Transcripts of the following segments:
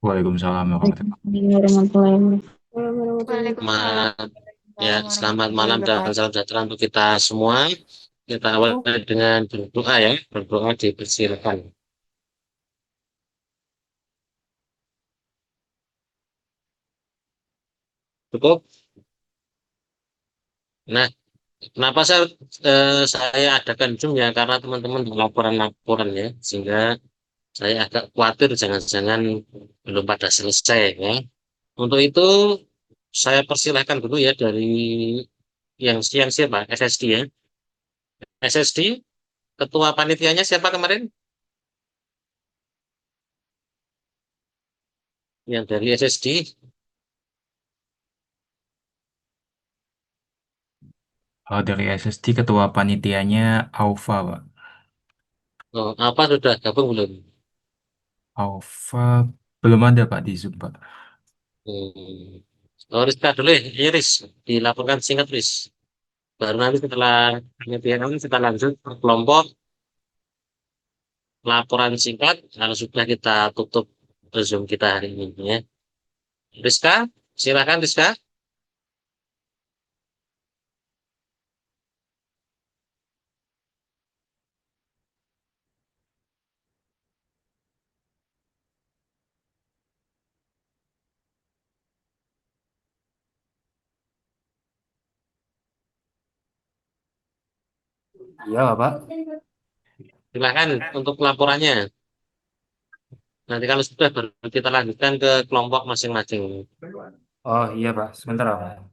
Waalaikumsalam warahmatullahi Warahmatullahi wabarakatuh. Selamat ya, Waalaikumsalam selamat warahmatullahi malam dan wabarakatuh. salam sejahtera untuk kita semua. Kita awali dengan berdoa ya, berdoa dipersilakan. Cukup. Nah, kenapa saya adakan Zoom ya? Karena teman-teman laporan-laporan ya, sehingga saya agak khawatir jangan-jangan belum pada selesai ya. Untuk itu saya persilahkan dulu ya dari yang siapa? SSD ya. SSD, ketua panitianya siapa kemarin? Yang dari SSD. Kalau dari SSD ketua panitianya Aufa, Pak. Oh, apa sudah gabung belum? Aufa belum ada Pak di Zoom, Pak. Hmm. Oh, Rizka dulu ya, Iris, dilaporkan singkat, Riz. Baru nanti setelah penelitian kami kita lanjut ke kelompok laporan singkat, lalu sudah kita tutup Zoom kita hari ini ya. Rizka, silakan Rizka. Iya, Pak. Silakan untuk laporannya. Nanti kalau sudah baru kita lanjutkan ke kelompok masing-masing. Oh iya, Pak. Sebentar, Pak.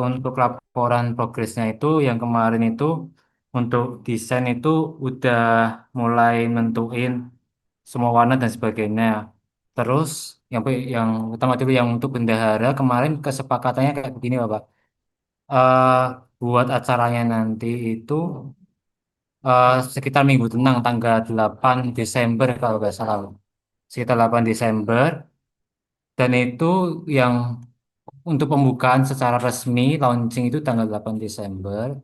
Untuk laporan progresnya itu yang kemarin itu untuk desain itu udah mulai nentuin semua warna dan sebagainya. Terus yang utama dulu yang untuk bendahara kemarin kesepakatannya kayak begini, Pak. Eh buat acaranya nanti itu sekitar Minggu Tenang tanggal 8 Desember kalau nggak salah. Sekitar 8 Desember dan itu yang untuk pembukaan secara resmi launching itu tanggal 8 Desember.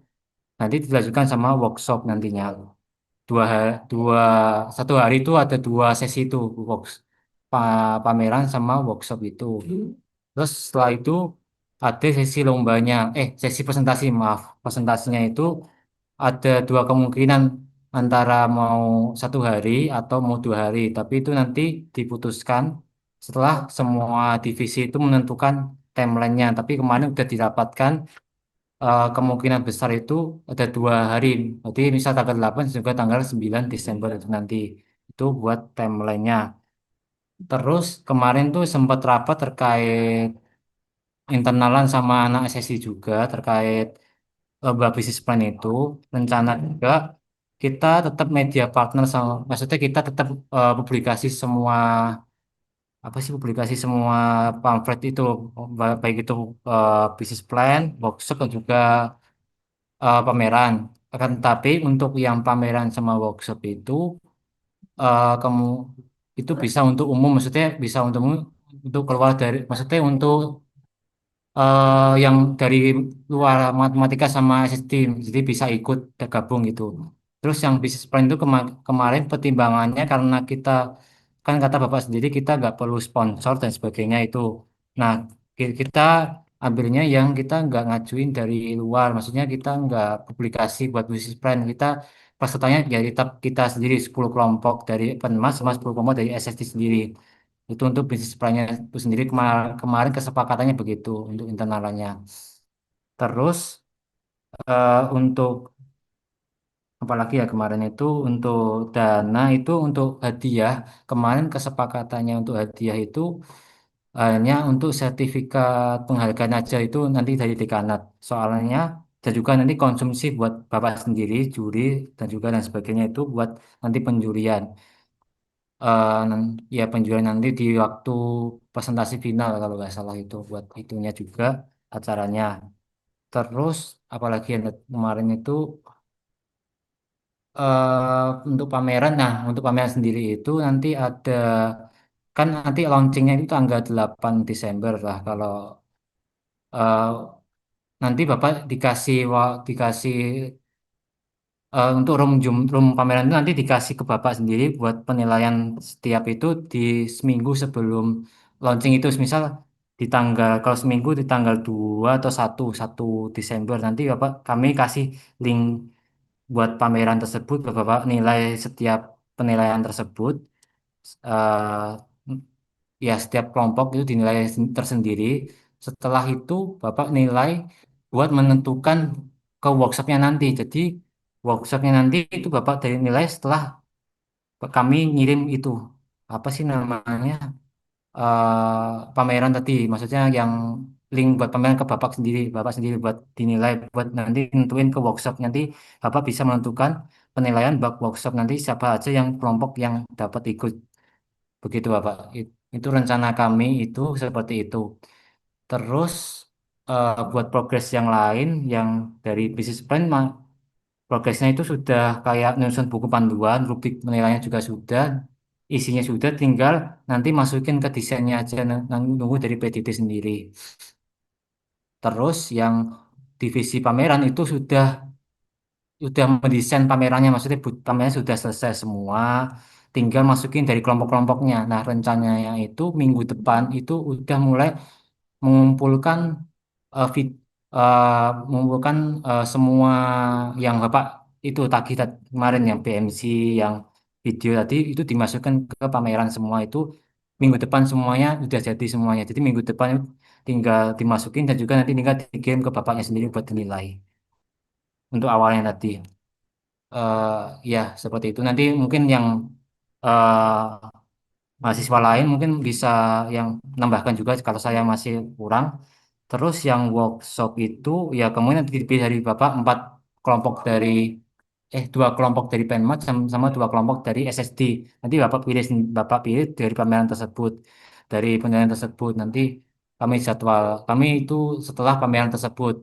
Nanti dilanjutkan sama workshop nantinya. Dua satu hari itu ada dua sesi itu pameran sama workshop itu. Terus setelah itu ada sesi lombanya, sesi presentasi maaf, presentasinya itu ada dua kemungkinan antara mau satu hari atau mau dua hari. Tapi itu nanti diputuskan setelah semua divisi itu menentukan timelinenya. Tapi kemarin sudah didapatkan kemungkinan besar itu ada dua hari. Berarti misal tanggal 8 juga tanggal 9 Desember itu nanti. Itu buat timelinenya. Terus kemarin tuh sempat rapat terkait internalan sama anak SSI juga terkait bisnis plan itu. Rencana juga kita tetap media partner sama, maksudnya kita tetap publikasi semua apa sih publikasi semua pamflet itu baik itu bisnis plan, workshop dan juga pameran. Akan tetapi untuk yang pameran sama workshop itu kamu itu bisa untuk umum, maksudnya bisa untuk umum, untuk keluar dari, maksudnya untuk yang dari luar matematika sama SST, jadi bisa ikut gabung gitu. Terus yang bisnis plan itu kemarin pertimbangannya karena kita kan kata Bapak sendiri kita nggak perlu sponsor dan sebagainya itu. Nah, kita ambilnya yang kita nggak ngajuin dari luar, maksudnya kita nggak publikasi buat bisnis plan. Kita pesertanya dari kita sendiri 10 kelompok dari Penmas sama 10 kelompok dari SST sendiri. Itu untuk bisnis plan-nya itu sendiri kemarin kesepakatannya begitu untuk internalnya. Terus untuk apalagi ya kemarin itu untuk dana itu untuk hadiah. Kemarin kesepakatannya untuk hadiah itu hanya untuk sertifikat penghargaan aja itu nanti dari dekanat. Soalnya dan juga nanti konsumsi buat Bapak sendiri, juri dan juga dan sebagainya itu buat nanti penjurian. Ya penjualan nanti di waktu presentasi final kalau nggak salah itu buat itunya juga acaranya. Terus apalagi yang kemarin itu untuk pameran. Nah, untuk pameran sendiri itu nanti ada kan nanti launchingnya itu tanggal 8 Desember lah kalau eh, nanti Bapak dikasih untuk room pameran itu nanti dikasih ke Bapak sendiri buat penilaian setiap itu di seminggu sebelum launching itu. Misal di tanggal, kalau seminggu di tanggal 2 atau satu Desember nanti Bapak kami kasih link buat pameran tersebut, Bapak nilai setiap penilaian tersebut. eh Ya, setiap kelompok itu dinilai tersendiri. Setelah itu, Bapak nilai buat menentukan ke workshopnya nanti. Jadi, workshopnya nanti itu Bapak dari nilai setelah kami ngirim itu. Apa sih namanya? Pameran tadi. Maksudnya yang link buat pameran ke Bapak sendiri. Bapak sendiri buat dinilai, buat nanti nentuin ke workshop. Nanti Bapak bisa menentukan penilaian bak workshop nanti siapa aja yang kelompok yang dapat ikut. Begitu Bapak. Itu rencana kami itu seperti itu. Terus buat progres yang lain yang dari bisnis plan progresnya itu sudah kayak nyusun buku panduan, rubrik penilaiannya juga sudah, isinya sudah, tinggal nanti masukin ke desainnya aja nunggu dari PDT sendiri. Terus yang divisi pameran itu sudah mendesain pamerannya, maksudnya pamerannya sudah selesai semua, tinggal masukin dari kelompok-kelompoknya. Nah, rencananya itu minggu depan itu udah mulai mengumpulkan vid- mengumpulkan semua yang Bapak itu tagih kemarin yang BMC, yang video tadi itu dimasukkan ke pameran semua itu minggu depan semuanya sudah jadi semuanya. Jadi minggu depan tinggal dimasukin dan juga nanti tinggal dikirim ke bapaknya sendiri buat dinilai untuk awalnya tadi. eh Ya, seperti itu. Nanti mungkin yang mahasiswa lain mungkin bisa yang menambahkan juga kalau saya masih kurang. Terus yang workshop itu ya kemudian dipilih dari Bapak kelompok dari dua kelompok dari Penmat sama dua kelompok dari SSD. Nanti Bapak pilih dari pameran tersebut. Dari penilaian tersebut nanti kami itu setelah pameran tersebut.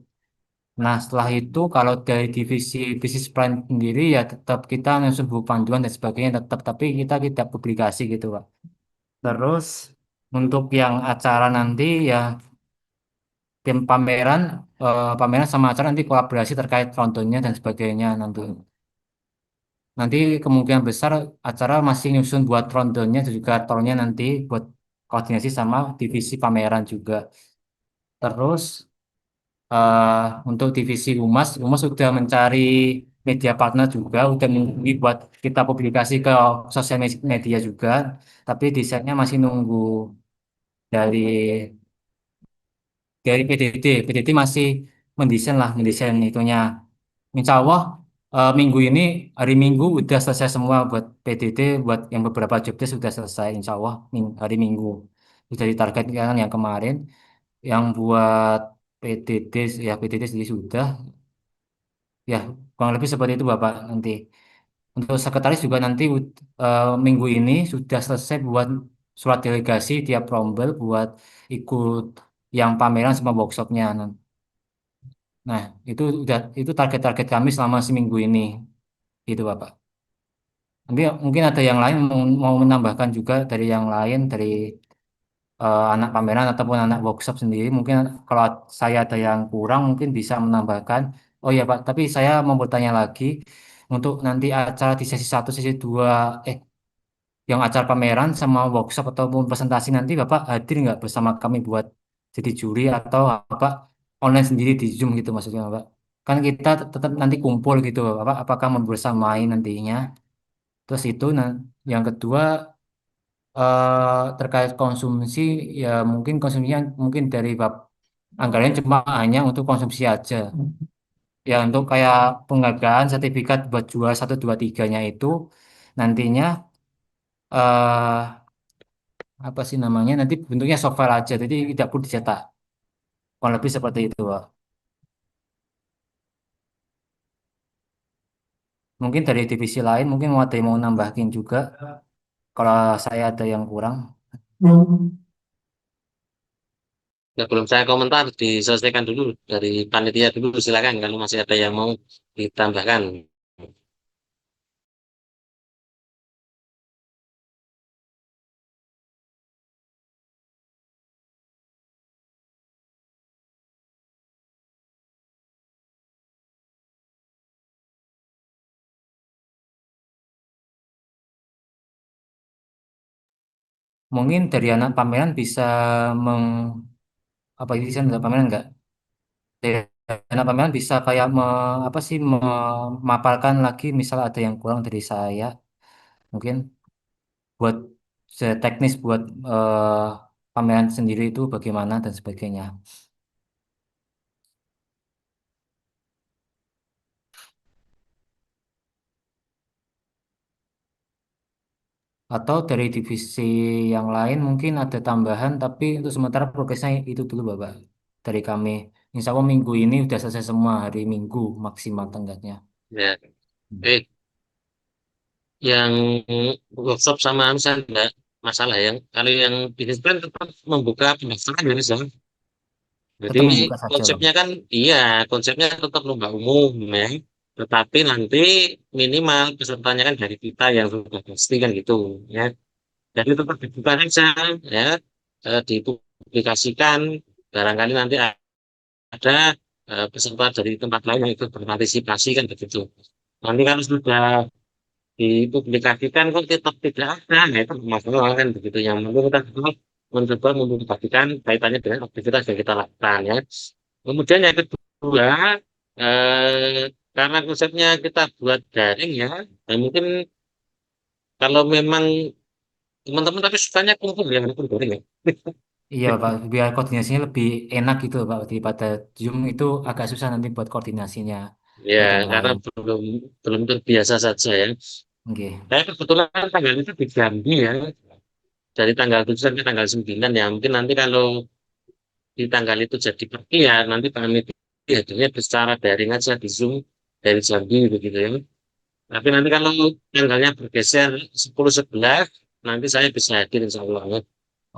Nah, setelah itu kalau dari divisi bisnis plan sendiri ya tetap kita nyusun buku panduan dan sebagainya tetap, tapi kita tidak publikasi gitu, Pak. Terus untuk yang acara nanti ya tim pameran sama acara nanti kolaborasi terkait contohnya dan sebagainya nanti. Nanti kemungkinan besar acara masih nyusun buat rondonya dan juga tornya nanti buat koordinasi sama divisi pameran juga. Terus untuk divisi Humas sudah mencari media partner juga, udah menghubungi buat kita publikasi ke sosial media juga. Tapi desainnya masih nunggu dari PDT masih mendesain itunya. Insya Allah minggu ini hari Minggu udah selesai semua buat PDT, buat yang beberapa jobdesk sudah selesai. Insya Allah hari Minggu sudah ditargetkan yang kemarin. Yang buat PDT ya PDT sendiri sudah ya kurang lebih seperti itu Bapak nanti. Untuk sekretaris juga nanti minggu ini sudah selesai buat surat delegasi tiap rombel buat ikut yang pameran sama workshopnya. Nah, itu target-target kami selama seminggu ini, gitu Bapak. Nanti mungkin ada yang lain mau menambahkan juga dari yang lain dari anak pameran ataupun anak workshop sendiri. Mungkin kalau saya ada yang kurang mungkin bisa menambahkan. Oh ya Pak, tapi saya mau bertanya lagi untuk nanti acara di sesi satu, sesi 2, yang acara pameran sama workshop ataupun presentasi nanti Bapak hadir nggak bersama kami buat jadi juri atau Bapak online sendiri di Zoom gitu maksudnya Bapak. Kan kita tetap nanti kumpul gitu Bapak, apakah membersamai nantinya. Terus itu yang kedua terkait konsumsi ya mungkin konsumsinya mungkin dari anggarannya cuma hanya untuk konsumsi aja. Ya untuk kayak penghargaan sertifikat buat jual 1, 2, 3-nya itu nantinya eh apa sih namanya nanti bentuknya software aja jadi tidak perlu dicetak kurang lebih seperti itu Pak. Mungkin dari divisi lain mungkin mau ada yang mau nambahin juga kalau saya ada yang kurang. Ya, belum saya komentar, diselesaikan dulu dari panitia dulu. Silakan kalau masih ada yang mau ditambahkan. mungkin dari anak pameran bisa meng apa itu sih pameran enggak? Dari anak pameran bisa kayak apa sih memaparkan lagi misal ada yang kurang dari saya mungkin buat teknis buat pameran sendiri itu bagaimana dan sebagainya. Atau dari divisi yang lain mungkin ada tambahan, tapi untuk sementara progresnya itu dulu Bapak. Dari kami. Insya Allah minggu ini udah selesai semua hari Minggu maksimal tenggatnya. Ya, Hmm. eh, yang workshop sama misalnya enggak masalah yang kalau yang bisnis plan tetap membuka pendaftaran ya Mas, ya. Jadi Tetap membuka saja Bang. konsepnya kan iya konsepnya tetap lomba umum ya, tetapi nanti minimal pesertanya kan dari kita yang sudah pasti kan gitu ya. Jadi tetap dibuka saja ya, dipublikasikan barangkali nanti ada peserta dari tempat lain yang ikut berpartisipasi kan begitu. Nanti kalau sudah dipublikasikan kok tetap tidak ada, nah itu masalah kan begitu. Yang penting kita tetap mencoba mempublikasikan kaitannya dengan aktivitas yang kita lakukan ya. Kemudian yang kedua, karena konsepnya kita buat daring ya, dan mungkin kalau memang teman-teman tapi sukanya kumpul ya, kumpul daring ya. Iya Pak, biar koordinasinya lebih enak gitu Pak daripada Zoom itu agak susah nanti buat koordinasinya Ya, buat yang karena lain. belum belum terbiasa saja ya. Oke. Saya kebetulan tanggal itu di Jambi ya, dari tanggal 7 sampai tanggal 9 ya. Mungkin nanti kalau di tanggal itu jadi pergi ya, nanti kami hadirnya secara daring aja di Zoom dari Jambi begitu ya. Tapi nanti kalau tanggalnya bergeser 10-11, nanti saya bisa hadir insya Allah ya.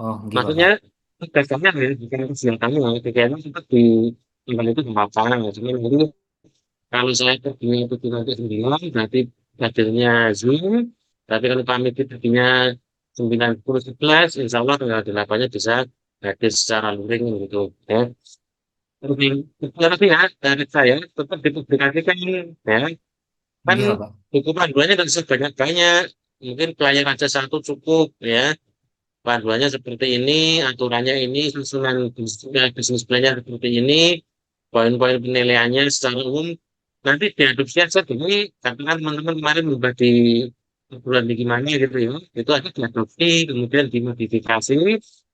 Oh, oke Maksudnya Bapak. tugasnya ya, bukan kegiatannya, kegiatan tetap di tanggal itu di lapangan ya. Cuma nanti kalau saya perginya itu di nanti 9, berarti hadirnya Zoom. Tapi kalau pamit itu perginya 9-10-11, insya Allah tanggal 8-nya bisa hadir secara luring gitu ya. Lebih lebih ya dari saya tetap dipublikasikan ya. Kan Oke Bapak. buku panduannya tidak sebanyak-banyak. Mungkin player aja satu cukup ya. Panduannya seperti ini, aturannya ini, susunan bisnis plan-nya seperti ini, poin-poin penilaiannya secara umum nanti diadopsi aja dulu. Katakan teman-teman kemarin membahas di perguruan tinggi gimana gitu ya, itu aja diadopsi, kemudian dimodifikasi,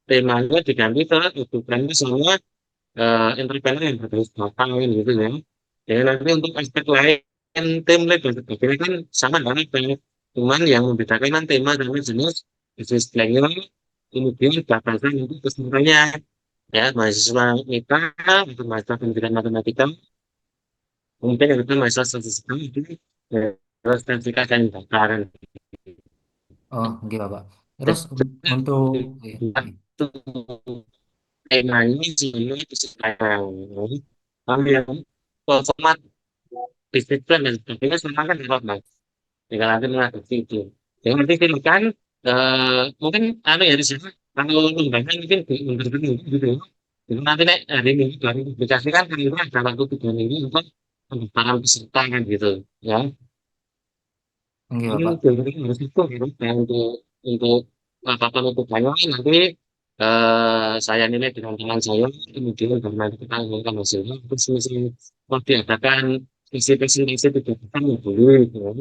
temanya diganti ke itu plannya sama entrepreneur yang harus matang gitu ya. Jadi nanti untuk aspek lain, template dan sebagainya kan sama dengan apa ya. Cuman yang membedakan kan tema sama jenis bisnis plan-nya, kemudian batasan itu keseluruhannya ya mahasiswa MIPA atau mahasiswa pendidikan matematika, kemudian yang kedua mahasiswa statistika itu terus sertifikat dan bakaran. Oh, oke Bapak. Terus untuk iya, oke. Temanya semua itu sekarang. Ambil format bisnis plan dan sebagainya semua kan lewat mas. Tinggal nanti mengadopsi itu. Jadi nanti silakan mungkin anu ya di sini kalau lombanya mungkin di gitu ya. Jadi nanti nek hari ini dari publikasi kan hari ini ada waktu 3 minggu untuk pendaftaran peserta kan gitu ya. Oke Ini Bapak. jadi harus itu gitu ya, untuk apa untuk banyak nanti saya nilai dengan teman saya kemudian baru nanti kita ngomongkan hasilnya terus misalnya mau diadakan isi presentasi tidak kan ya boleh gitu ya.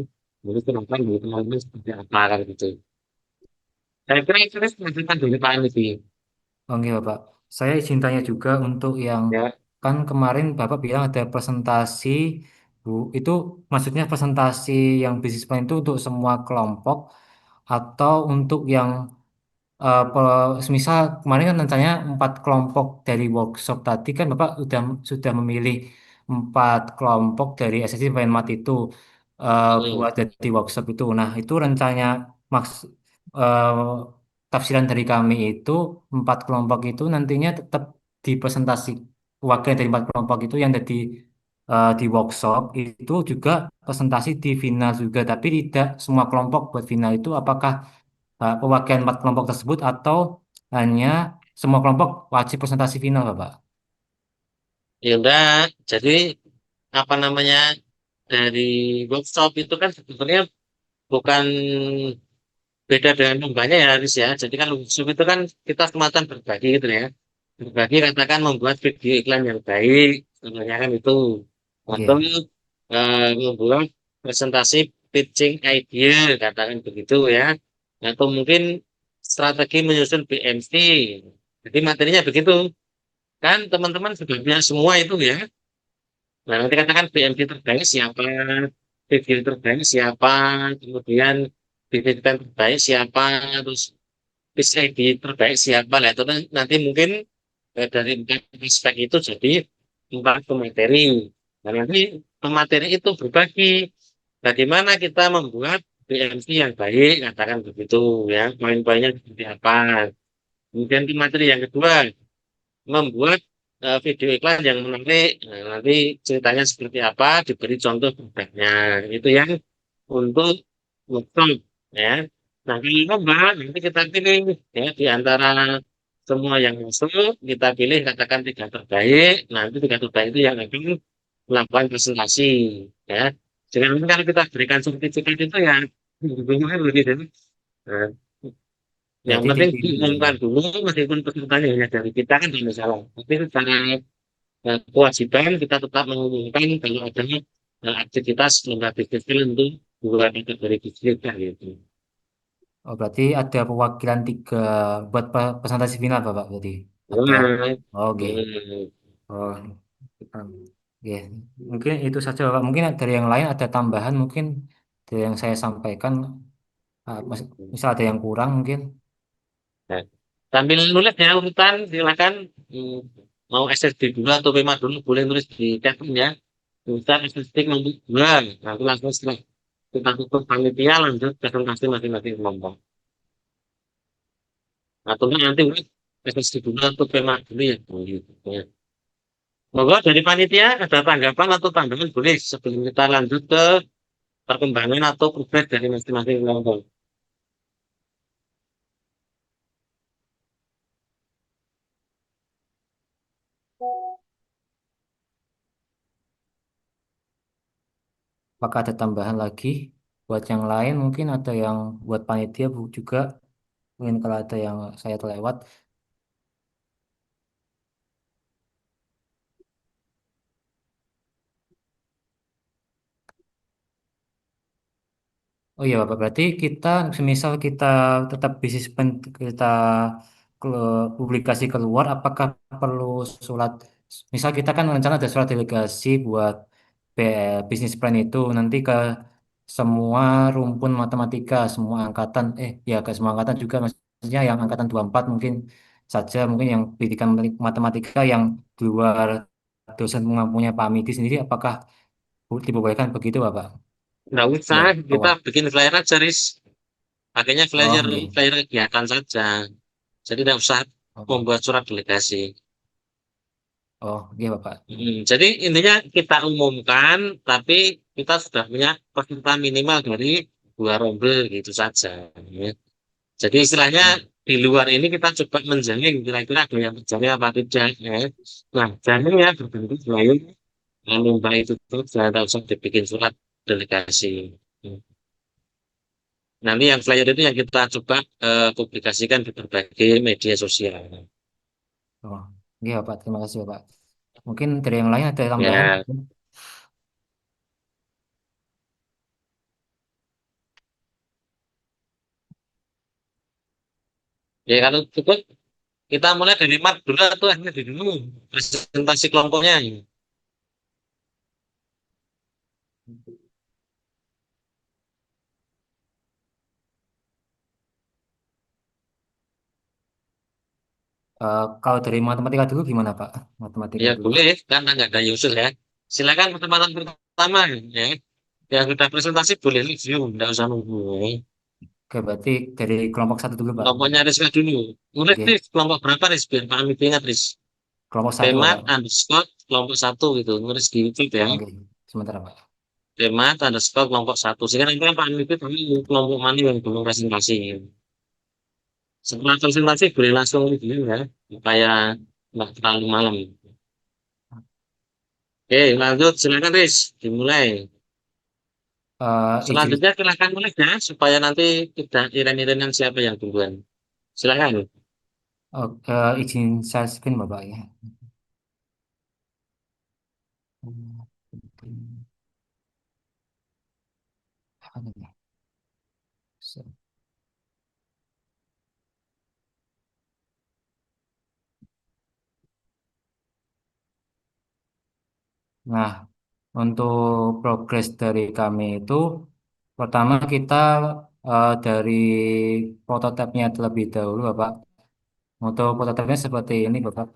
Jadi kenapa dari teman-teman seperti apa kan gitu. Saya kira itu menunjukkan dari Pak Anies ini. Oke Bapak. Saya izin tanya juga untuk yang Ya, kan kemarin Bapak bilang ada presentasi Bu, itu maksudnya presentasi yang bisnis plan itu untuk semua kelompok atau untuk yang semisal kemarin kan rencananya 4 kelompok dari workshop tadi kan Bapak sudah memilih 4 kelompok dari SSC Mat itu hmm. buat jadi workshop itu. Nah itu rencana maks eh, tafsiran dari kami itu 4 kelompok itu nantinya tetap dipresentasi wakil dari 4 kelompok itu yang jadi di workshop itu juga presentasi di final juga tapi tidak semua kelompok buat final itu apakah pewakilan 4 kelompok tersebut atau hanya semua kelompok wajib presentasi final, Bapak? Ya udah, jadi apa namanya dari workshop itu kan sebetulnya bukan beda dengan lombanya ya Haris ya. Jadi kan Zoom itu kan kita semacam berbagi gitu ya. Berbagi katakan membuat video iklan yang baik, sebenarnya kan itu. Atau Oke. membuat presentasi pitching idea, katakan begitu ya. Atau mungkin strategi menyusun BMC. Jadi materinya begitu. Kan teman-teman sudah punya semua itu ya. Nah, nanti katakan BMC terbaik siapa, video terbaik siapa, kemudian BMC terbaik siapa, terus pitch idea terbaik siapa. Nah, itu nanti mungkin dari empat aspek itu jadi empat pemateri. Nah, nanti pemateri itu berbagi bagaimana kita membuat BMC yang baik, katakan begitu ya, poin-poinnya seperti apa. Kemudian pemateri yang kedua, membuat video iklan yang menarik. Nah, nanti ceritanya seperti apa, diberi contoh produknya. Itu yang untuk workshop ya. Nah, kalau lomba nanti kita pilih ya di antara semua yang masuk, kita pilih katakan tiga terbaik. Nanti tiga terbaik itu yang akan melakukan presentasi ya. Jangan nanti kalau kita berikan sertifikat itu ya, begitu. Nah, yang Berarti penting dipilih gitu ya. diumumkan dulu, meskipun pesertanya hanya dari kita kan tidak masalah. Tapi secara kewajiban kita tetap mengumumkan kalau adanya aktivitas lomba bisnis film itu bukan dari bisnis kan gitu. Oh, berarti ada perwakilan tiga buat presentasi final Bapak berarti. Ada. Nah, Oh, oke. Oh, oke. Mungkin itu saja Bapak. Mungkin dari yang lain ada tambahan mungkin dari yang saya sampaikan. Misal ada yang kurang mungkin. nah, sambil nulis ya urutan silakan. Hmm, mau SSD dulu atau PEMA dulu boleh tulis di caption ya. Bisa SSD nomor 2. Nanti langsung setelah kita tutup panitia lanjut presentasi masing-masing kelompok. Atau nanti udah SSD dulu atau PEMA dulu ya. Gitu. Ya. Monggo dari panitia ada tanggapan atau tambahan boleh sebelum kita lanjut ke perkembangan atau progres dari masing-masing kelompok. Apakah ada tambahan lagi buat yang lain mungkin ada yang buat panitia juga mungkin kalau ada yang saya terlewat. Oh iya Bapak, berarti kita semisal kita tetap bisnis kita publikasi keluar, apakah perlu surat, misal kita kan rencana ada surat delegasi buat bisnis plan itu nanti ke semua rumpun matematika, semua angkatan, ya ke semua angkatan juga maksudnya yang angkatan 24 mungkin saja, mungkin yang pendidikan matematika yang di luar dosen mempunyai Pak Midi sendiri, apakah diperbolehkan begitu Bapak? Nggak usah, Ya, kita oh, bikin flyer aja, Riz. Pakainya oh, flyer, oke. flyer kegiatan saja. Jadi tidak usah Oh, membuat surat delegasi. oh, iya Bapak. Jadi intinya kita umumkan, tapi kita sudah punya peserta minimal dari dua rombel gitu saja. Ya. Jadi istilahnya Hmm. di luar ini kita coba menjamin kira-kira ada yang terjamin apa tidak. Ya. Nah, jamin ya berbentuk flyer lomba itu tuh jangan usah dibikin surat delegasi. Hmm. Nanti yang flyer itu yang kita coba publikasikan di berbagai media sosial. Oh, iya Bapak. Terima kasih Bapak. Mungkin dari yang lain ada tambahan? Ya, ya kalau cukup kita mulai dari Mart dulu atau akhirnya dari dulu presentasi kelompoknya. Kalau dari matematika dulu gimana Pak? Matematika Ya dulu. boleh, karena nggak ada usul ya. Silakan kesempatan pertama ya. Yang sudah presentasi boleh review, nggak usah nunggu. Ya. Oke, berarti dari kelompok satu dulu Pak. Kelompoknya Rizka dulu. Nulis Oke, Riz, kelompok berapa Riz? Biar Pak Amit ingat Riz. kelompok satu Temat Bapak. underscore kelompok satu gitu. Nulis di YouTube ya. Oke, sebentar Pak. Temat underscore kelompok satu. Sehingga nanti kan Pak Amit itu kelompok mana yang belum presentasi. Setelah presentasi boleh langsung review ya. Supaya nggak terlalu malam. Oke, lanjut. Silakan Riz. Dimulai. izin Selanjutnya silakan mulai ya, supaya nanti tidak iren-irenan siapa yang duluan. Silakan. izin share screen Bapak ya. Nah, untuk progres dari kami itu, pertama kita dari prototipenya terlebih dahulu, Bapak. Untuk prototipnya seperti ini, Bapak.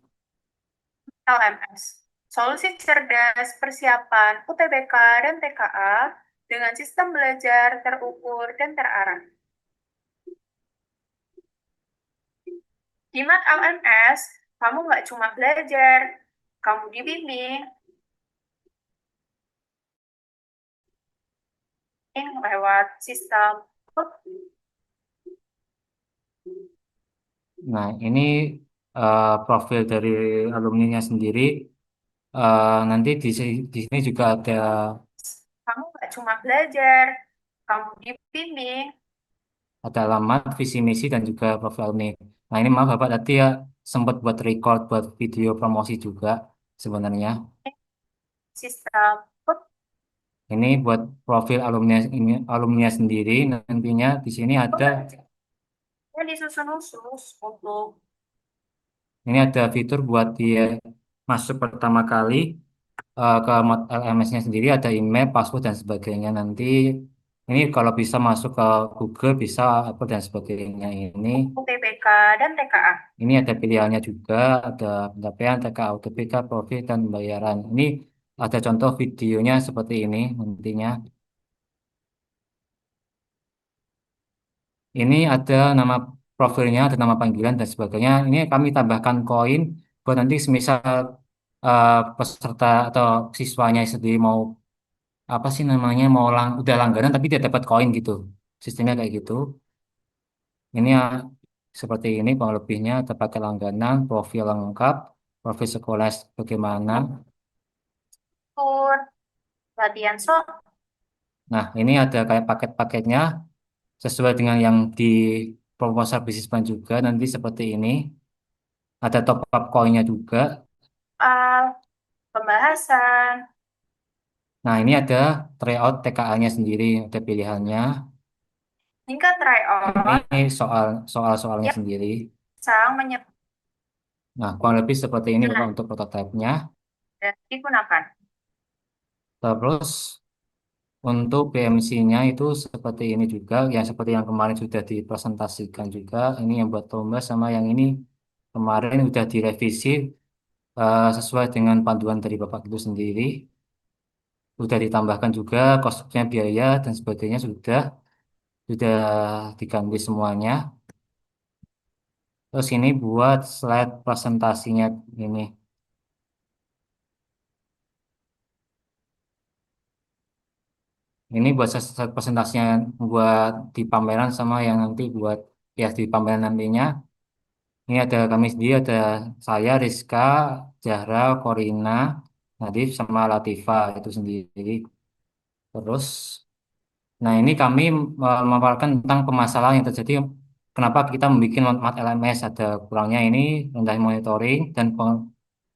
LMS. Solusi cerdas persiapan UTBK dan TKA dengan sistem belajar terukur dan terarah. Di Mat LMS, kamu nggak cuma belajar, kamu dibimbing lewat sistem. Nah, ini profil dari alumninya sendiri. Nanti di sini juga ada Kamu nggak cuma belajar, kamu dibimbing alamat, visi misi, dan juga profil alumni. Nah, ini maaf Bapak, tadi ya sempat buat record, buat video promosi juga sebenarnya. sistem. Ini buat profil alumni ini alumni sendiri. Nantinya di sini ada Yang disusun khusus untuk ini ada fitur buat dia masuk pertama kali ke mod LMS-nya sendiri, ada email, password, dan sebagainya. Nanti ini kalau bisa masuk ke Google, bisa apa dan sebagainya. UTBK dan TKA. Ini ada pilihannya juga, ada pencapaian, TK, UTBK, profil, dan pembayaran. Ini ada contoh videonya seperti ini nantinya. Ini ada nama profilnya, ada nama panggilan, dan sebagainya. Ini kami tambahkan koin buat nanti semisal peserta atau siswanya sendiri mau apa sih namanya mau udah langganan tapi dia dapat koin gitu. Sistemnya kayak gitu. Ini ya, seperti ini kurang lebihnya ada pakai langganan, profil lengkap, profil sekolah bagaimana. Tur, latihan soal, Nah, ini ada kayak paket-paketnya sesuai dengan yang di proposal bisnis plan juga nanti seperti ini. Ada top up koinnya juga. pembahasan, Nah, ini ada tryout TKA-nya sendiri, ada pilihannya. tingkat tryout Ini soal-soalnya yang sendiri. sang Nah, kurang lebih seperti ini Bapak menyesuaikan untuk prototipenya. dan digunakan. Terus untuk BMC-nya itu seperti ini juga, yang seperti yang kemarin sudah dipresentasikan juga. Ini yang buat lomba sama yang ini kemarin sudah direvisi sesuai dengan panduan dari Bapak itu sendiri. Sudah ditambahkan juga kostumnya, biaya dan sebagainya sudah diganti semuanya. Terus ini buat slide presentasinya ini. Ini buat slide presentasinya buat di pameran sama yang nanti buat ya di pameran nantinya. Ini ada kami sendiri, ada saya, Rizka, Zahra, Korina, Nadif, sama Latifa itu sendiri. Terus, nah ini kami memaparkan tentang permasalahan yang terjadi. Kenapa kita membuat mat LMS? Ada kurangnya ini rendah monitoring dan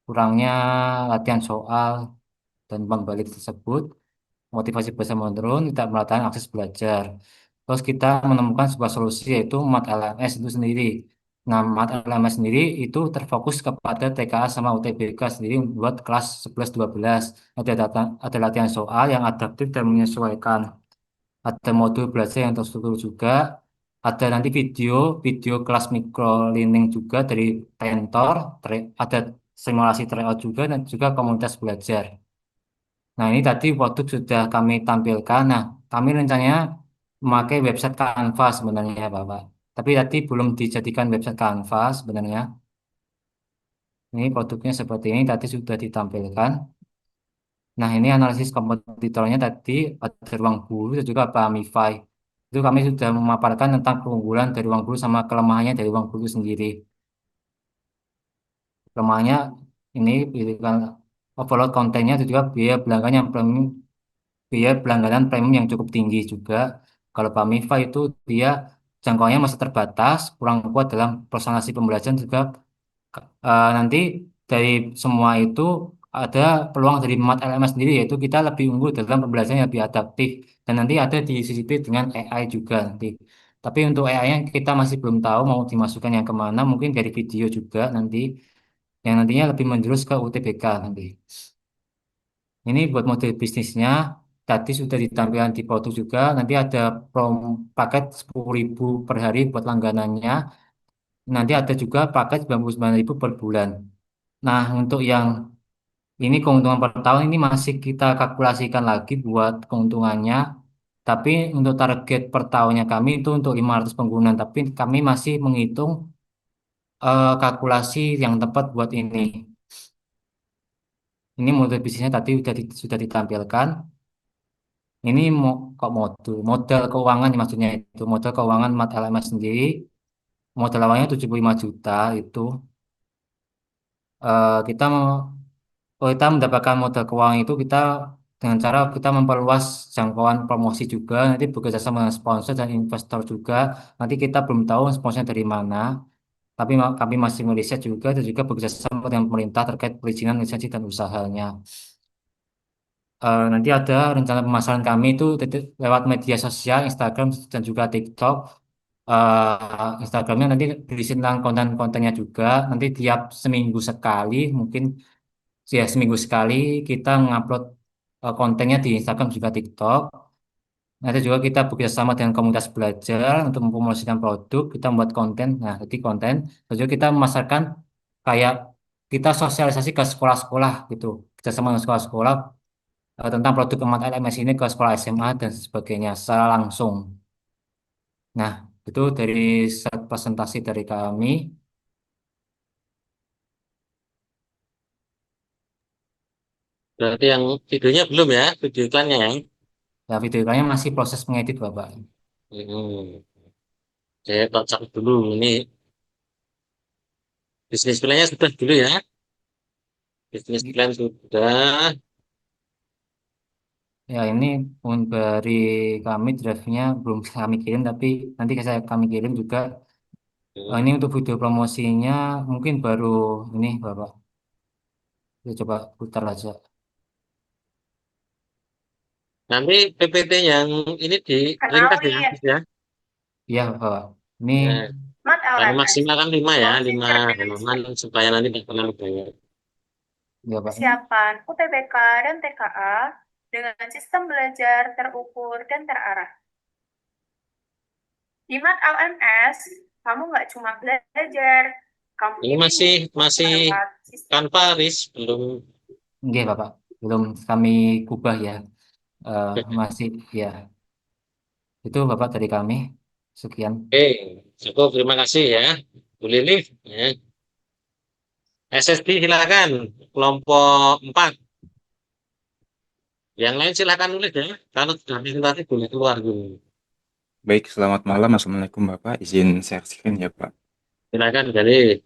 kurangnya latihan soal dan pembalik tersebut. Motivasi belajar menurun, tidak meratakan akses belajar. Terus kita menemukan sebuah solusi yaitu mat LMS itu sendiri. Nah, mat LMS sendiri itu terfokus kepada TKA sama UTBK sendiri buat kelas 11-12. Ada latihan soal yang adaptif dan menyesuaikan. Ada modul belajar yang terstruktur juga. Ada nanti video video kelas micro learning juga dari Tentor. Ada simulasi tryout juga dan juga komunitas belajar. Nah, ini tadi produk sudah kami tampilkan. Nah, kami rencananya memakai website Canva sebenarnya, Bapak. Tapi tadi belum dijadikan website Canva sebenarnya. Ini produknya seperti ini, tadi sudah ditampilkan. Nah, ini analisis kompetitornya tadi ada ruang guru dan juga apa MiFi. Itu kami sudah memaparkan tentang keunggulan dari ruang guru sama kelemahannya dari ruang guru sendiri. Kelemahannya ini pilihan overload kontennya dan juga biaya belangkanya yang premium biaya pelanggaran premium yang cukup tinggi juga. Kalau Pamifa itu dia jangkauannya masih terbatas, kurang kuat dalam personalisasi pembelajaran juga. Nanti dari semua itu ada peluang dari Mat LMS sendiri, yaitu kita lebih unggul dalam pembelajaran yang lebih adaptif, dan nanti ada di CCP dengan AI juga nanti. Tapi untuk AI-nya kita masih belum tahu mau dimasukkan yang kemana, mungkin dari video juga nanti, yang nantinya lebih menjurus ke UTBK nanti. Ini buat model bisnisnya, tadi sudah ditampilkan di produk juga, nanti ada paket 10.000 per hari buat langganannya, nanti ada juga paket 99.000 per bulan. Nah, untuk yang ini keuntungan per tahun ini masih kita kalkulasikan lagi buat keuntungannya, tapi untuk target per tahunnya kami itu untuk 500 pengguna, tapi kami masih menghitung kalkulasi yang tepat buat ini. Ini model bisnisnya tadi sudah ditampilkan. Ini kok modal keuangan maksudnya itu modal keuangan Mat LMS sendiri, modal awalnya 75 juta itu. Kita mau Kalau kita mendapatkan modal keuangan itu kita dengan cara kita memperluas jangkauan promosi juga, nanti bekerja sama dengan sponsor dan investor juga. Nanti kita belum tahu sponsornya dari mana, tapi kami masih meriset juga dan juga bekerja sama dengan pemerintah terkait perizinan lisensi dan usahanya. Nanti ada rencana pemasaran kami itu lewat media sosial, Instagram dan juga TikTok. Instagramnya nanti berisi tentang konten-kontennya juga. Nanti tiap seminggu sekali, mungkin ya seminggu sekali kita ngupload kontennya di Instagram juga TikTok. Nanti juga kita bekerja sama dengan komunitas belajar untuk mempromosikan produk. Kita membuat konten. Nah, jadi konten. Terus juga kita memasarkan kayak kita sosialisasi ke sekolah-sekolah gitu. Kerja sama dengan sekolah-sekolah tentang produk Emat LMS ini ke sekolah SMA dan sebagainya secara langsung. Nah, itu dari set presentasi dari kami. Berarti yang videonya belum ya, video iklannya ya. Ya, video iklannya masih proses mengedit, Bapak. Hmm. Saya baca dulu ini bisnis plannya sudah dulu ya. Bisnis plan sudah. Ya, ini pun dari kami draftnya belum kami kirim, tapi nanti kami kirim juga. Ini untuk video promosinya mungkin baru ini, Bapak. Kita coba putar aja. Nanti PPT yang ini di ringkas ya, Kenalin, Gus ya. Iya, Bapak. Ini Ya, Mat yang LMS. maksimal kan 5 ya, Solusi 5 cerdas. halaman supaya nanti tidak terlalu banyak. ya, Pak. Kesiapan UTBK dan TKA dengan sistem belajar terukur dan terarah. Di Mat LMS, kamu nggak cuma belajar, kamu Ini masih dibimbing masih lewat sistem. tanpa RIS belum. Oke, Bapak. Belum kami kubah ya. Masih ya. Itu Bapak dari kami. Sekian. Oke, cukup terima kasih ya, Bu Lili. Ya. SSD silakan kelompok 4. Yang lain silakan nulis ya. Kalau sudah presentasi boleh keluar dulu. Baik, selamat malam. Assalamualaikum Bapak. Izin share screen ya Pak. Silakan Gali.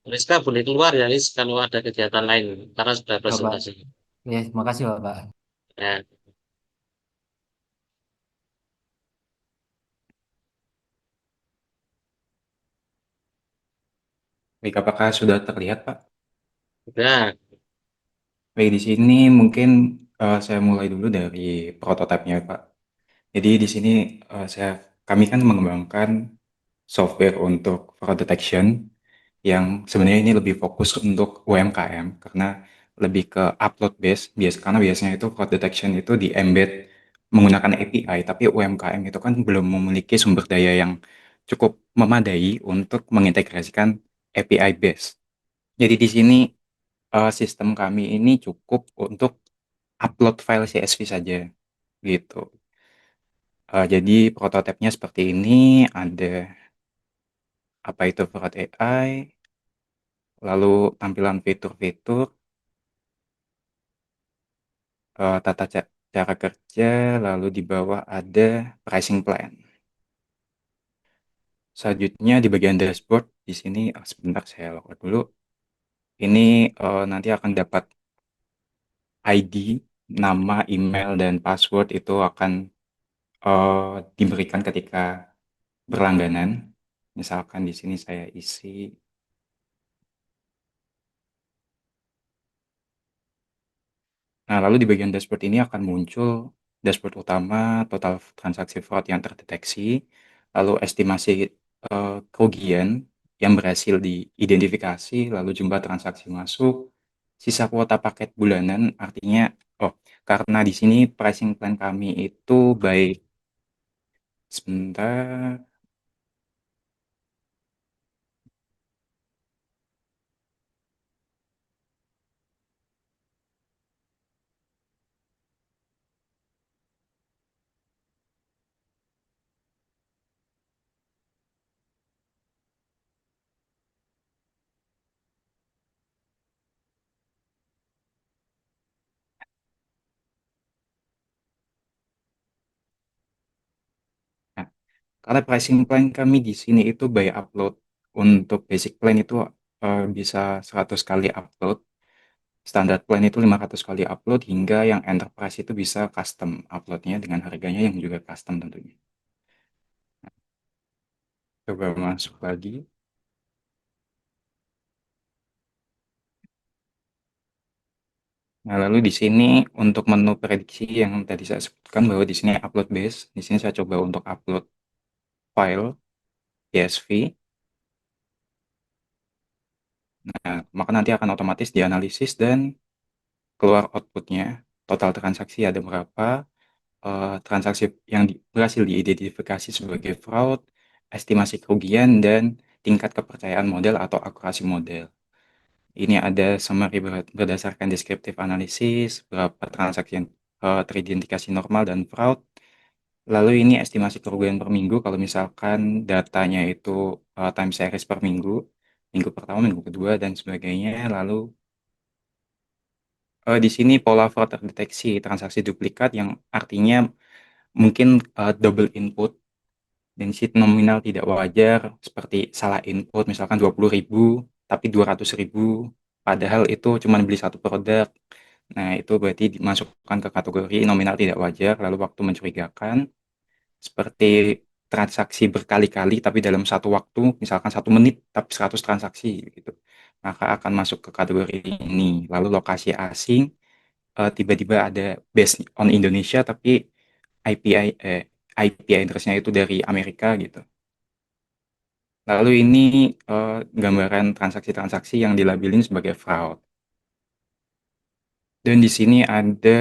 Rizka boleh keluar ya, Riz, kalau ada kegiatan lain karena sudah Bapak. presentasi. Ya, terima kasih, Bapak. Ya. Baik, apakah sudah terlihat Pak? Sudah. Baik, di sini mungkin saya mulai dulu dari prototipenya Pak. Jadi di sini kami kan mengembangkan software untuk fraud detection yang sebenarnya ini lebih fokus untuk UMKM karena lebih ke upload karena biasanya itu fraud detection itu di embed menggunakan API, tapi UMKM itu kan belum memiliki sumber daya yang cukup memadai untuk mengintegrasikan API base. Jadi di sini sistem kami ini cukup untuk upload file CSV saja gitu. Jadi prototipenya seperti ini, ada apa itu fraud AI, lalu tampilan fitur-fitur, cara kerja, lalu di bawah ada pricing plan. Selanjutnya di bagian dashboard di sini sebentar saya login dulu. Ini nanti akan dapat ID nama, email, dan password itu akan diberikan ketika berlangganan. Misalkan di sini saya isi. Nah, lalu di bagian dashboard ini akan muncul dashboard utama, total transaksi fraud yang terdeteksi, lalu estimasi kerugian yang berhasil diidentifikasi, lalu jumlah transaksi masuk, sisa kuota paket bulanan, artinya, karena di sini pricing plan kami itu baik, sebentar. Nah, karena pricing plan kami di sini itu by upload. Untuk basic plan itu bisa 100 kali upload. Standar plan itu 500 kali upload, hingga yang enterprise itu bisa custom uploadnya dengan harganya yang juga custom tentunya. Coba masuk lagi. Nah, lalu di sini untuk menu prediksi yang tadi saya sebutkan bahwa di sini upload base. Di sini saya coba untuk upload file CSV. Nah, maka nanti akan otomatis dianalisis dan keluar outputnya. Total transaksi ada berapa, transaksi yang berhasil diidentifikasi sebagai fraud, estimasi kerugian, dan tingkat kepercayaan model atau akurasi model. Ini ada summary berdasarkan descriptive analysis, berapa transaksi yang teridentifikasi normal dan fraud. Lalu ini estimasi kerugian per minggu kalau misalkan datanya itu time series per minggu, minggu pertama, minggu kedua, dan sebagainya. Lalu di sini pola fraud terdeteksi transaksi duplikat, yang artinya mungkin double input. Defisit nominal tidak wajar, seperti salah input, misalkan 20.000, tapi 200.000, padahal itu cuma beli satu produk. Nah, itu berarti dimasukkan ke kategori nominal tidak wajar. Lalu waktu mencurigakan, seperti transaksi berkali-kali, tapi dalam satu waktu, misalkan 1 menit, tapi 100 transaksi, gitu. Maka akan masuk ke kategori ini. Lalu lokasi asing, tiba-tiba ada based on Indonesia, tapi IPI, IP address-nya itu dari Amerika, gitu. Lalu ini gambaran transaksi-transaksi yang dilabelin sebagai fraud. Dan di sini ada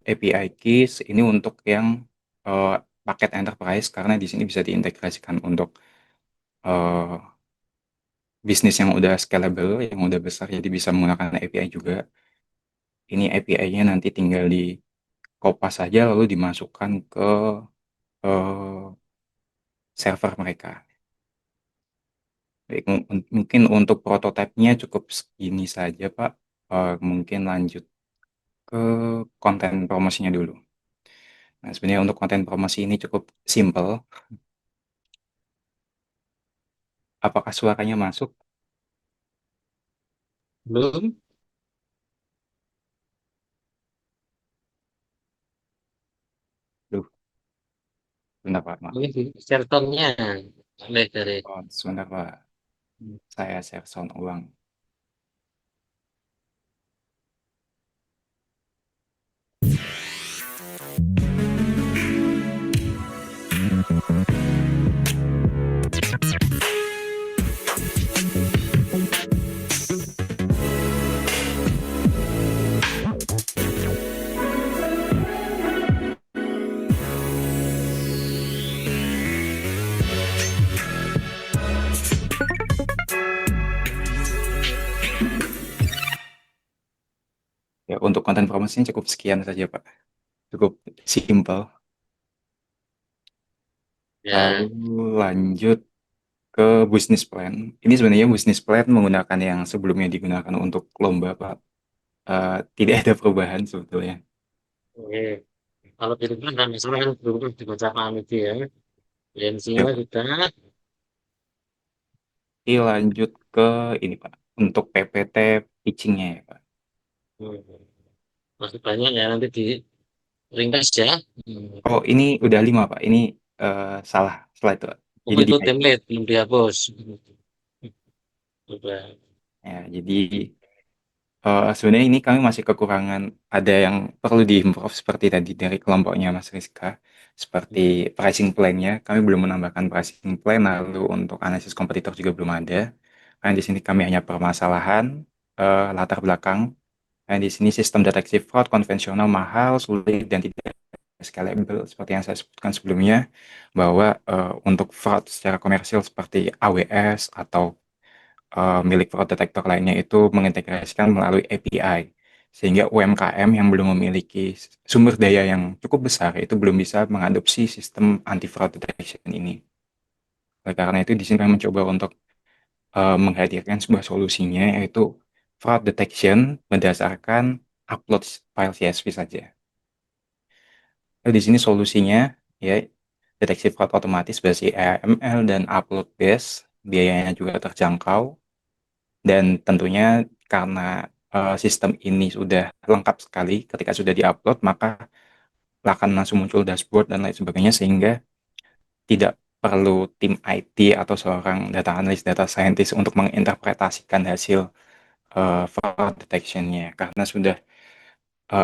API keys, ini untuk yang paket enterprise, karena di sini bisa diintegrasikan untuk eh, bisnis yang udah scalable, yang udah besar, jadi bisa menggunakan API juga. Ini API-nya nanti tinggal di kopas saja, lalu dimasukkan ke eh, server mereka. Baik, mungkin untuk prototipenya cukup segini saja, Pak. Mungkin lanjut ke konten promosinya dulu. Nah, sebenarnya untuk konten promosi ini cukup simple. Apakah suaranya masuk? Belum? Duh, sebentar Pak, maaf. Ini share tone-nya oleh dari Oh, sebentar Pak, saya share sound ulang. Ya, untuk konten promosinya cukup sekian saja Pak. Cukup simple. ya. Lalu lanjut ke business plan. Ini sebenarnya business plan menggunakan yang sebelumnya digunakan untuk lomba Pak. Tidak ada perubahan sebetulnya. Oke. Kalau di depan kan misalnya kan belum dibaca paham itu ya. Ya, Lensinya sudah. ini lanjut ke ini Pak. Untuk PPT pitching-nya ya Pak. Hmm. masih banyak ya, nanti di ringkas ya. Oh, ini udah 5, Pak. Ini salah slide, Pak. Oh, Jadi itu dinaik. template belum dihapus. Udah. Ya, jadi sebenarnya ini kami masih kekurangan, ada yang perlu diimprove seperti tadi dari kelompoknya Mas Rizka, seperti pricing plan-nya, kami belum menambahkan pricing plan, lalu untuk analisis kompetitor juga belum ada. Karena di sini kami hanya permasalahan latar belakang. Dan di sini sistem deteksi fraud konvensional mahal, sulit, dan tidak scalable seperti yang saya sebutkan sebelumnya, bahwa untuk fraud secara komersil seperti AWS atau milik fraud detector lainnya itu mengintegrasikan melalui API. Sehingga UMKM yang belum memiliki sumber daya yang cukup besar itu belum bisa mengadopsi sistem anti fraud detection ini. Oleh karena itu di sini kami mencoba untuk menghadirkan sebuah solusinya, yaitu fraud detection berdasarkan upload file CSV saja. Lalu di sini solusinya ya, deteksi fraud otomatis berbasis AML dan upload base, biayanya juga terjangkau. Dan tentunya karena sistem ini sudah lengkap sekali, ketika sudah diupload maka akan langsung muncul dashboard dan lain sebagainya, sehingga tidak perlu tim IT atau seorang data analis, data scientist untuk menginterpretasikan hasil fraud detection-nya, karena sudah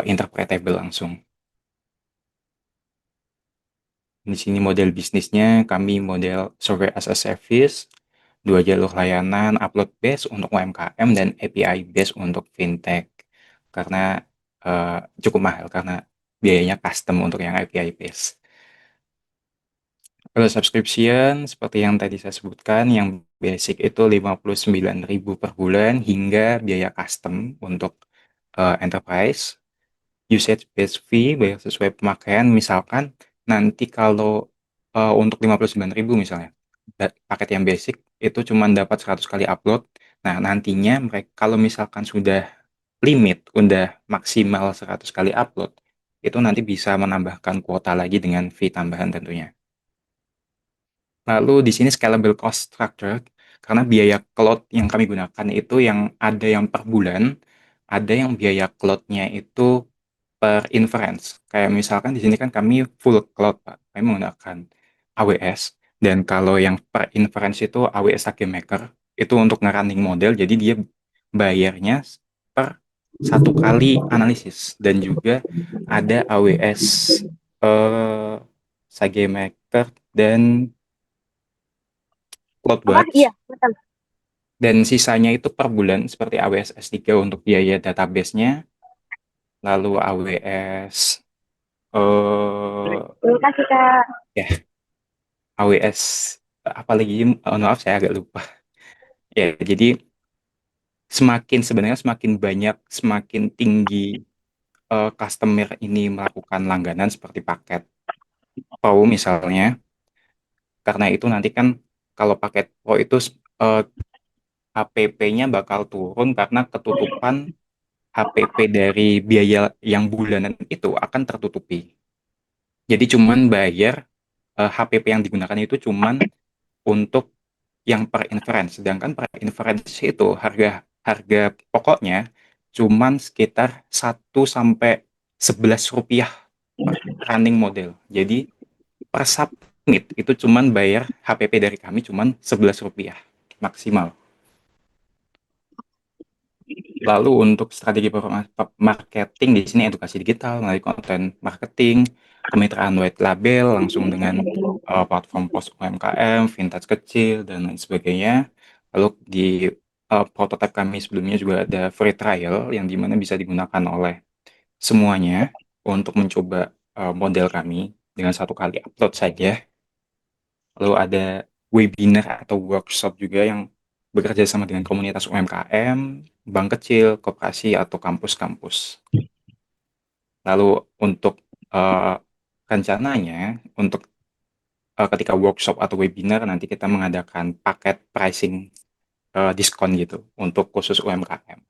interpretable langsung. Di sini model bisnisnya kami model software as a service, 2 jalur layanan, upload base untuk UMKM dan API base untuk fintech. Karena cukup mahal karena biayanya custom untuk yang API base. Kalau subscription seperti yang tadi saya sebutkan, yang basic itu 59.000 per bulan hingga biaya custom untuk enterprise. Usage based fee bayar sesuai pemakaian, misalkan nanti kalau untuk 59.000 misalnya, paket yang basic itu cuma dapat 100 kali upload. Nah, nantinya mereka kalau misalkan sudah limit, udah maksimal 100 kali upload, itu nanti bisa menambahkan kuota lagi dengan fee tambahan tentunya. Lalu di sini scalable cost structure, karena biaya cloud yang kami gunakan itu yang ada yang per bulan, ada yang biaya cloud-nya itu per inference. Kayak misalkan di sini kan kami full cloud, Pak. Kami menggunakan AWS. Dan kalau yang per inference itu AWS SageMaker, itu untuk nge-running model, jadi dia bayarnya per satu kali analisis. Dan juga ada AWS SageMaker dan Apa? Iya, CloudWatch. betul. Dan sisanya itu per bulan, seperti AWS S3 untuk biaya database-nya, lalu AWS Terima kasih, Kak. ya AWS apalagi, maaf saya agak lupa. Ya, jadi sebenarnya semakin banyak, semakin tinggi customer ini melakukan langganan seperti paket Pro misalnya, karena itu nanti kan kalau paket Pro itu HPP-nya bakal turun karena ketutupan HPP dari biaya yang bulanan itu akan tertutupi. Jadi cuman bayar HPP yang digunakan itu cuman untuk yang per inference, sedangkan per inference itu harga harga pokoknya cuman sekitar 1 sampai 11 rupiah per running model. Jadi per submit itu cuman bayar HPP dari kami cuman 11 rupiah maksimal. Lalu untuk strategi marketing di sini edukasi digital melalui konten marketing, kemitraan white label langsung dengan platform pos UMKM, vintage kecil dan lain sebagainya. Lalu di prototipe kami sebelumnya juga ada free trial yang dimana bisa digunakan oleh semuanya untuk mencoba model kami dengan satu kali upload saja. Lalu ada webinar atau workshop juga yang bekerja sama dengan komunitas UMKM, bank kecil, koperasi, atau kampus-kampus. Lalu untuk uh, rencananya, untuk ketika workshop atau webinar, nanti kita mengadakan paket pricing diskon gitu untuk khusus UMKM.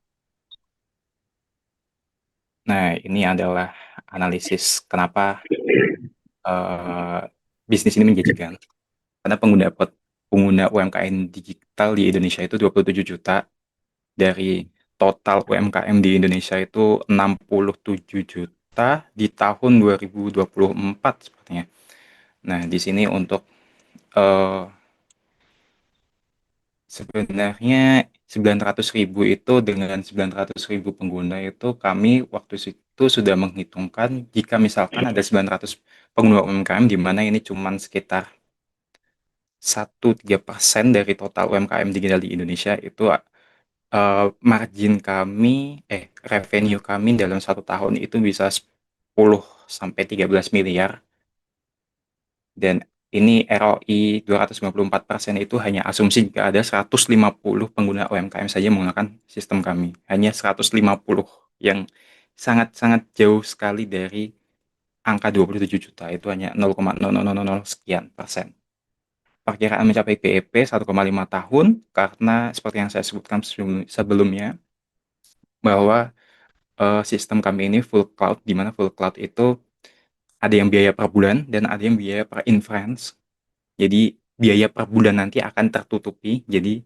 Nah, ini adalah analisis kenapa uh, bisnis ini menjanjikan. Karena pengguna UMKM digital di Indonesia itu 27 juta dari total UMKM di Indonesia itu 67 juta di tahun 2024 sepertinya. Nah, di sini untuk eh, sebenarnya 900.000 itu dengan 900.000 pengguna itu kami waktu itu sudah menghitungkan jika misalkan ada 900 pengguna UMKM di mana ini cuma sekitar 1,3% dari total UMKM digital di Indonesia itu margin kami revenue kami dalam 1 tahun itu bisa 10 sampai 13 miliar dan ini ROI 254% itu hanya asumsi jika ada 150 pengguna UMKM saja menggunakan sistem kami. Hanya 150 yang sangat-sangat jauh sekali dari angka 27 juta itu hanya 0,0000 sekian persen. Perkiraan mencapai PEP 1,5 tahun karena seperti yang saya sebutkan sebelumnya bahwa sistem kami ini full cloud, di mana full cloud itu ada yang biaya per bulan dan ada yang biaya per inference. Jadi biaya per bulan nanti akan tertutupi. Jadi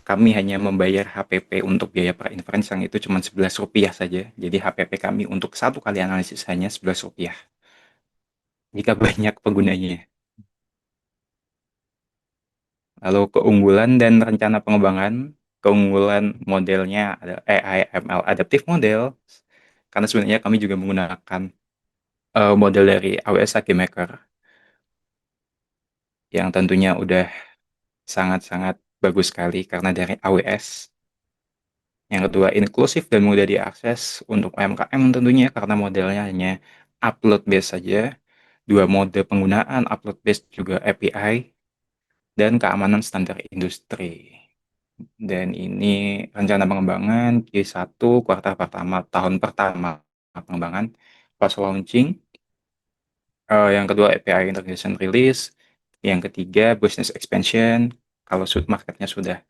kami hanya membayar HPP untuk biaya per inference yang itu cuma Rp11 saja. Jadi HPP kami untuk satu kali analisis hanya Rp11 jika banyak penggunanya. Lalu keunggulan dan rencana pengembangan, keunggulan modelnya ada AI ML adaptive model, karena sebenarnya kami juga menggunakan model dari AWS SageMaker yang tentunya udah sangat-sangat bagus sekali karena dari AWS. Yang kedua, inklusif dan mudah diakses untuk UMKM tentunya karena modelnya hanya upload base saja. Dua mode penggunaan, upload base juga API, dan keamanan standar industri. Dan ini rencana pengembangan Q1 kuartal pertama, tahun pertama pengembangan, post launching. Yang kedua API integration release. Yang ketiga business expansion. Kalau marketnya sudah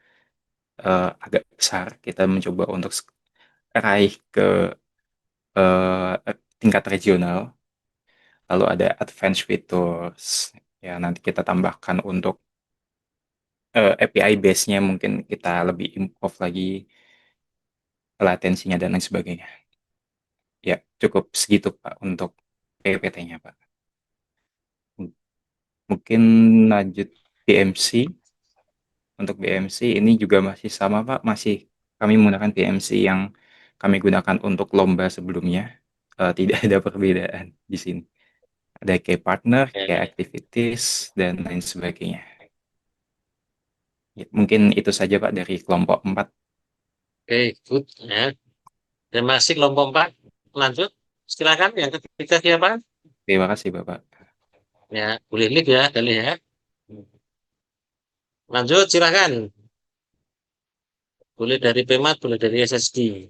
agak besar, kita mencoba untuk raih ke tingkat regional. Lalu ada advanced features. Ya, nanti kita tambahkan untuk API base-nya mungkin kita lebih improve lagi latensinya dan lain sebagainya. Ya, cukup segitu Pak untuk PPT-nya Pak. Mungkin lanjut BMC. Untuk BMC ini juga masih sama Pak, masih kami menggunakan BMC yang kami gunakan untuk lomba sebelumnya. Tidak ada perbedaan di sini. Ada key partner, key activities, dan lain sebagainya. Ya, mungkin itu saja Pak dari kelompok 4. Oke, good. Ya. Terima kasih kelompok 4. Lanjut. Silakan yang ketiga siapa? Terima kasih Bapak. Ya, boleh live ya kali ya. Lanjut, silakan. Boleh dari PMAT, boleh dari SSD.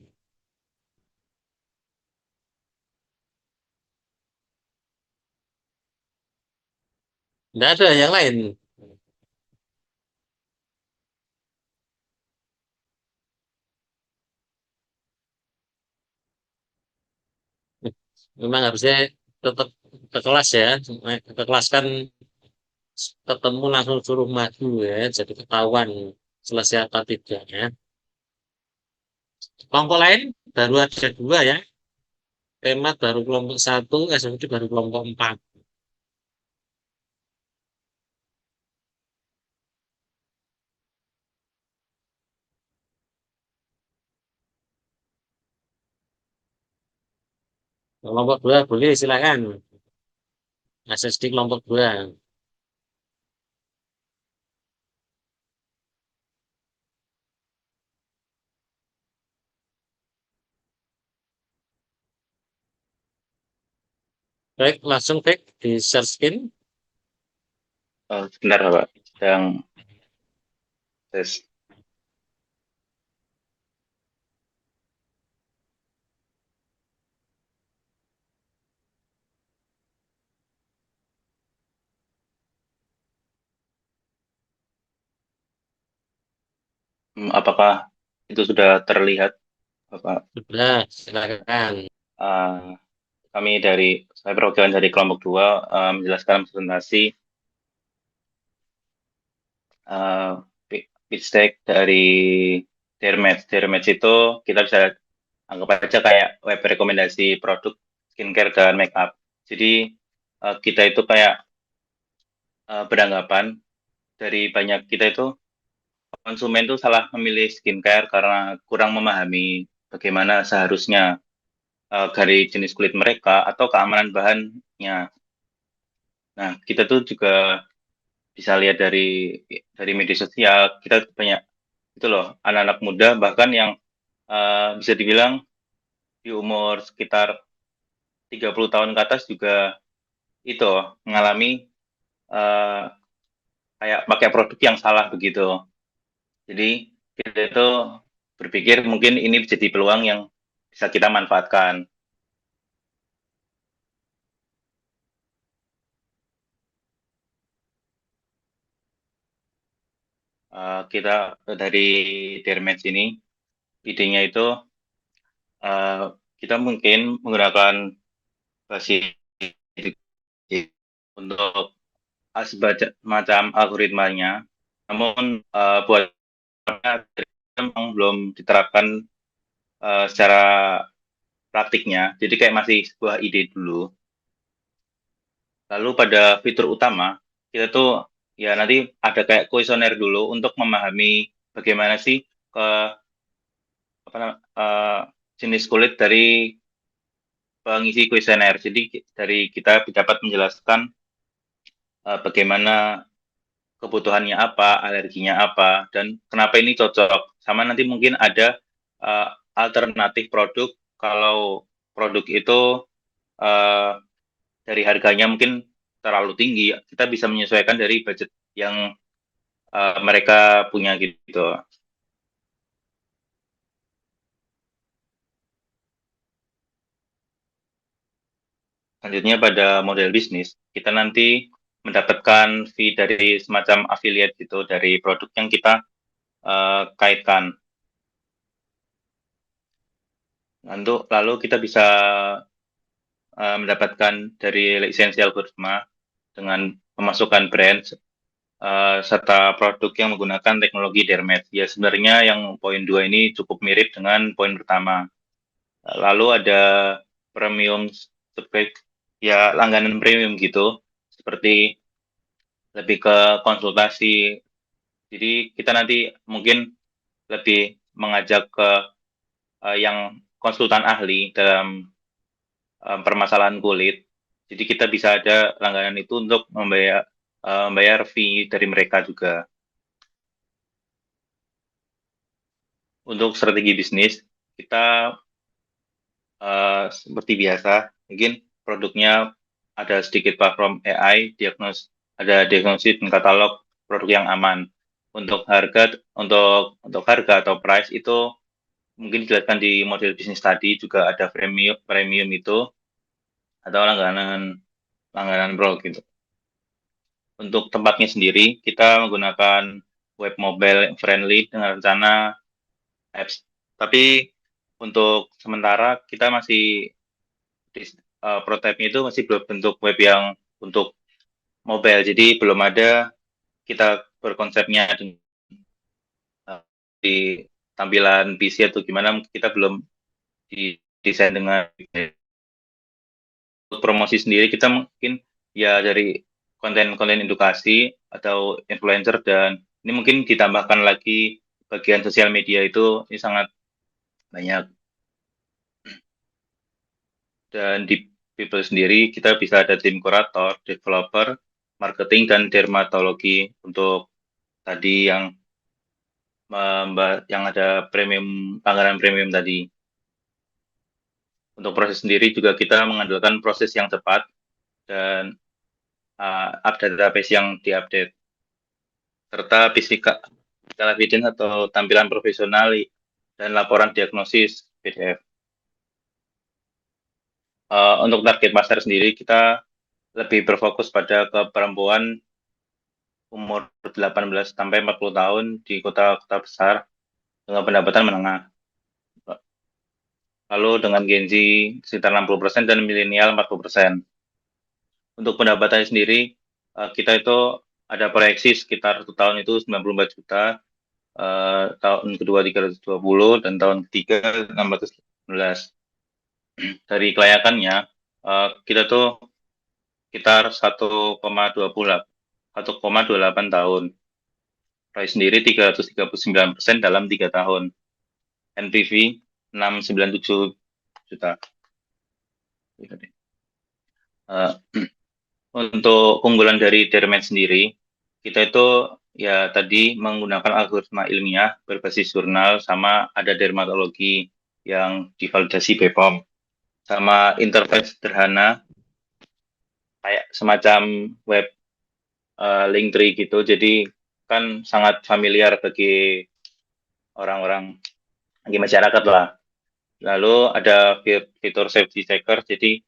Tidak ada yang lain. Memang harusnya tetap ke kelas ya. Ke kelas kan ketemu langsung suruh maju ya. Jadi ketahuan selesai apa tidak ya. Kelompok lain baru ada 2 ya. PMAT baru kelompok 1, SSD baru kelompok 4. Kelompok 2 boleh silakan. SSD kelompok 2. Baik, langsung back di share screen. Sebentar Pak, sedang tes. Apakah itu sudah terlihat Bapak? Sudah, silakan. Uh, saya perwakilan dari kelompok 2 menjelaskan presentasi pitch deck dari Dermatch itu kita bisa anggap aja kayak web rekomendasi produk skincare dan makeup. Jadi kita itu kayak beranggapan dari banyak kita itu konsumen itu salah memilih skincare karena kurang memahami bagaimana seharusnya dari jenis kulit mereka atau keamanan bahannya. Nah, kita tuh juga bisa lihat dari media sosial, kita banyak itu loh anak-anak muda bahkan yang bisa dibilang di umur sekitar 30 tahun ke atas juga itu mengalami eh, kayak pakai produk yang salah begitu. Jadi kita itu berpikir mungkin ini jadi peluang yang bisa kita manfaatkan. Kita dari Dermatch ini idenya itu eh, kita mungkin menggunakan basis untuk macam algoritmanya, namun buat memang belum diterapkan secara praktiknya, jadi kayak masih sebuah ide dulu. Lalu pada fitur utama, kita tuh ya nanti ada kayak kuesioner dulu untuk memahami bagaimana sih ke jenis kulit dari pengisi kuesioner. Jadi dari kita dapat menjelaskan bagaimana kebutuhannya apa, alerginya apa, dan kenapa ini cocok. Sama nanti mungkin ada alternatif produk kalau produk itu uh, dari harganya mungkin terlalu tinggi, kita bisa menyesuaikan dari budget yang mereka punya gitu. Selanjutnya pada model bisnis, kita nanti mendapatkan fee dari semacam affiliate gitu dari produk yang kita kaitkan. Lalu kita bisa mendapatkan dari lisensi algoritma dengan memasukkan brand serta produk yang menggunakan teknologi Dermatch. Ya sebenarnya yang poin 2 ini cukup mirip dengan poin pertama. Lalu ada premium subscribe, ya langganan premium gitu, seperti lebih ke konsultasi. Jadi kita nanti mungkin lebih mengajak ke yang konsultan ahli dalam permasalahan kulit. Jadi kita bisa ada langganan itu untuk membayar fee dari mereka juga. Untuk strategi bisnis, kita seperti biasa, mungkin produknya ada sedikit platform AI, ada diagnosis dan katalog produk yang aman. Untuk harga atau price itu mungkin dijelaskan di model bisnis tadi juga ada premium itu atau langganan pro gitu. Untuk tempatnya sendiri kita menggunakan web mobile friendly dengan rencana apps. Tapi untuk sementara kita masih prototipe itu masih belum bentuk web yang untuk mobile. Jadi belum ada kita berkonsepnya di tampilan PC atau gimana kita belum didesain dengan promosi sendiri kita mungkin ya dari konten-konten edukasi atau influencer dan ini mungkin ditambahkan lagi bagian sosial media itu ini sangat banyak dan di People sendiri kita bisa ada tim kurator, developer, marketing dan dermatologi untuk tadi yang ada langganan premium tadi. Untuk proses sendiri juga kita mengandalkan proses yang cepat dan update database yang diupdate serta physical evidence atau tampilan profesional dan laporan diagnosis PDF. Untuk target pasar sendiri kita lebih berfokus pada ke perempuan umur 18 sampai 40 tahun di kota-kota besar dengan pendapatan menengah. Lalu dengan Gen Z sekitar 60% dan milenial 40%. Untuk pendapatan sendiri kita itu ada proyeksi sekitar 1 tahun itu 94 juta tahun kedua 320 dan tahun ketiga 618. Dari kelayakannya, kita tuh sekitar 1,28 tahun. ROI sendiri 339% dalam 3 tahun. NPV 697 juta. Eh, untuk keunggulan dari Dermet sendiri, kita itu ya tadi menggunakan algoritma ilmiah berbasis jurnal sama ada dermatologi yang divalidasi BPOM sama interface sederhana kayak semacam web Linktree gitu. Jadi kan sangat familiar bagi orang-orang, bagi masyarakat lah. Lalu ada fitur safety checker, jadi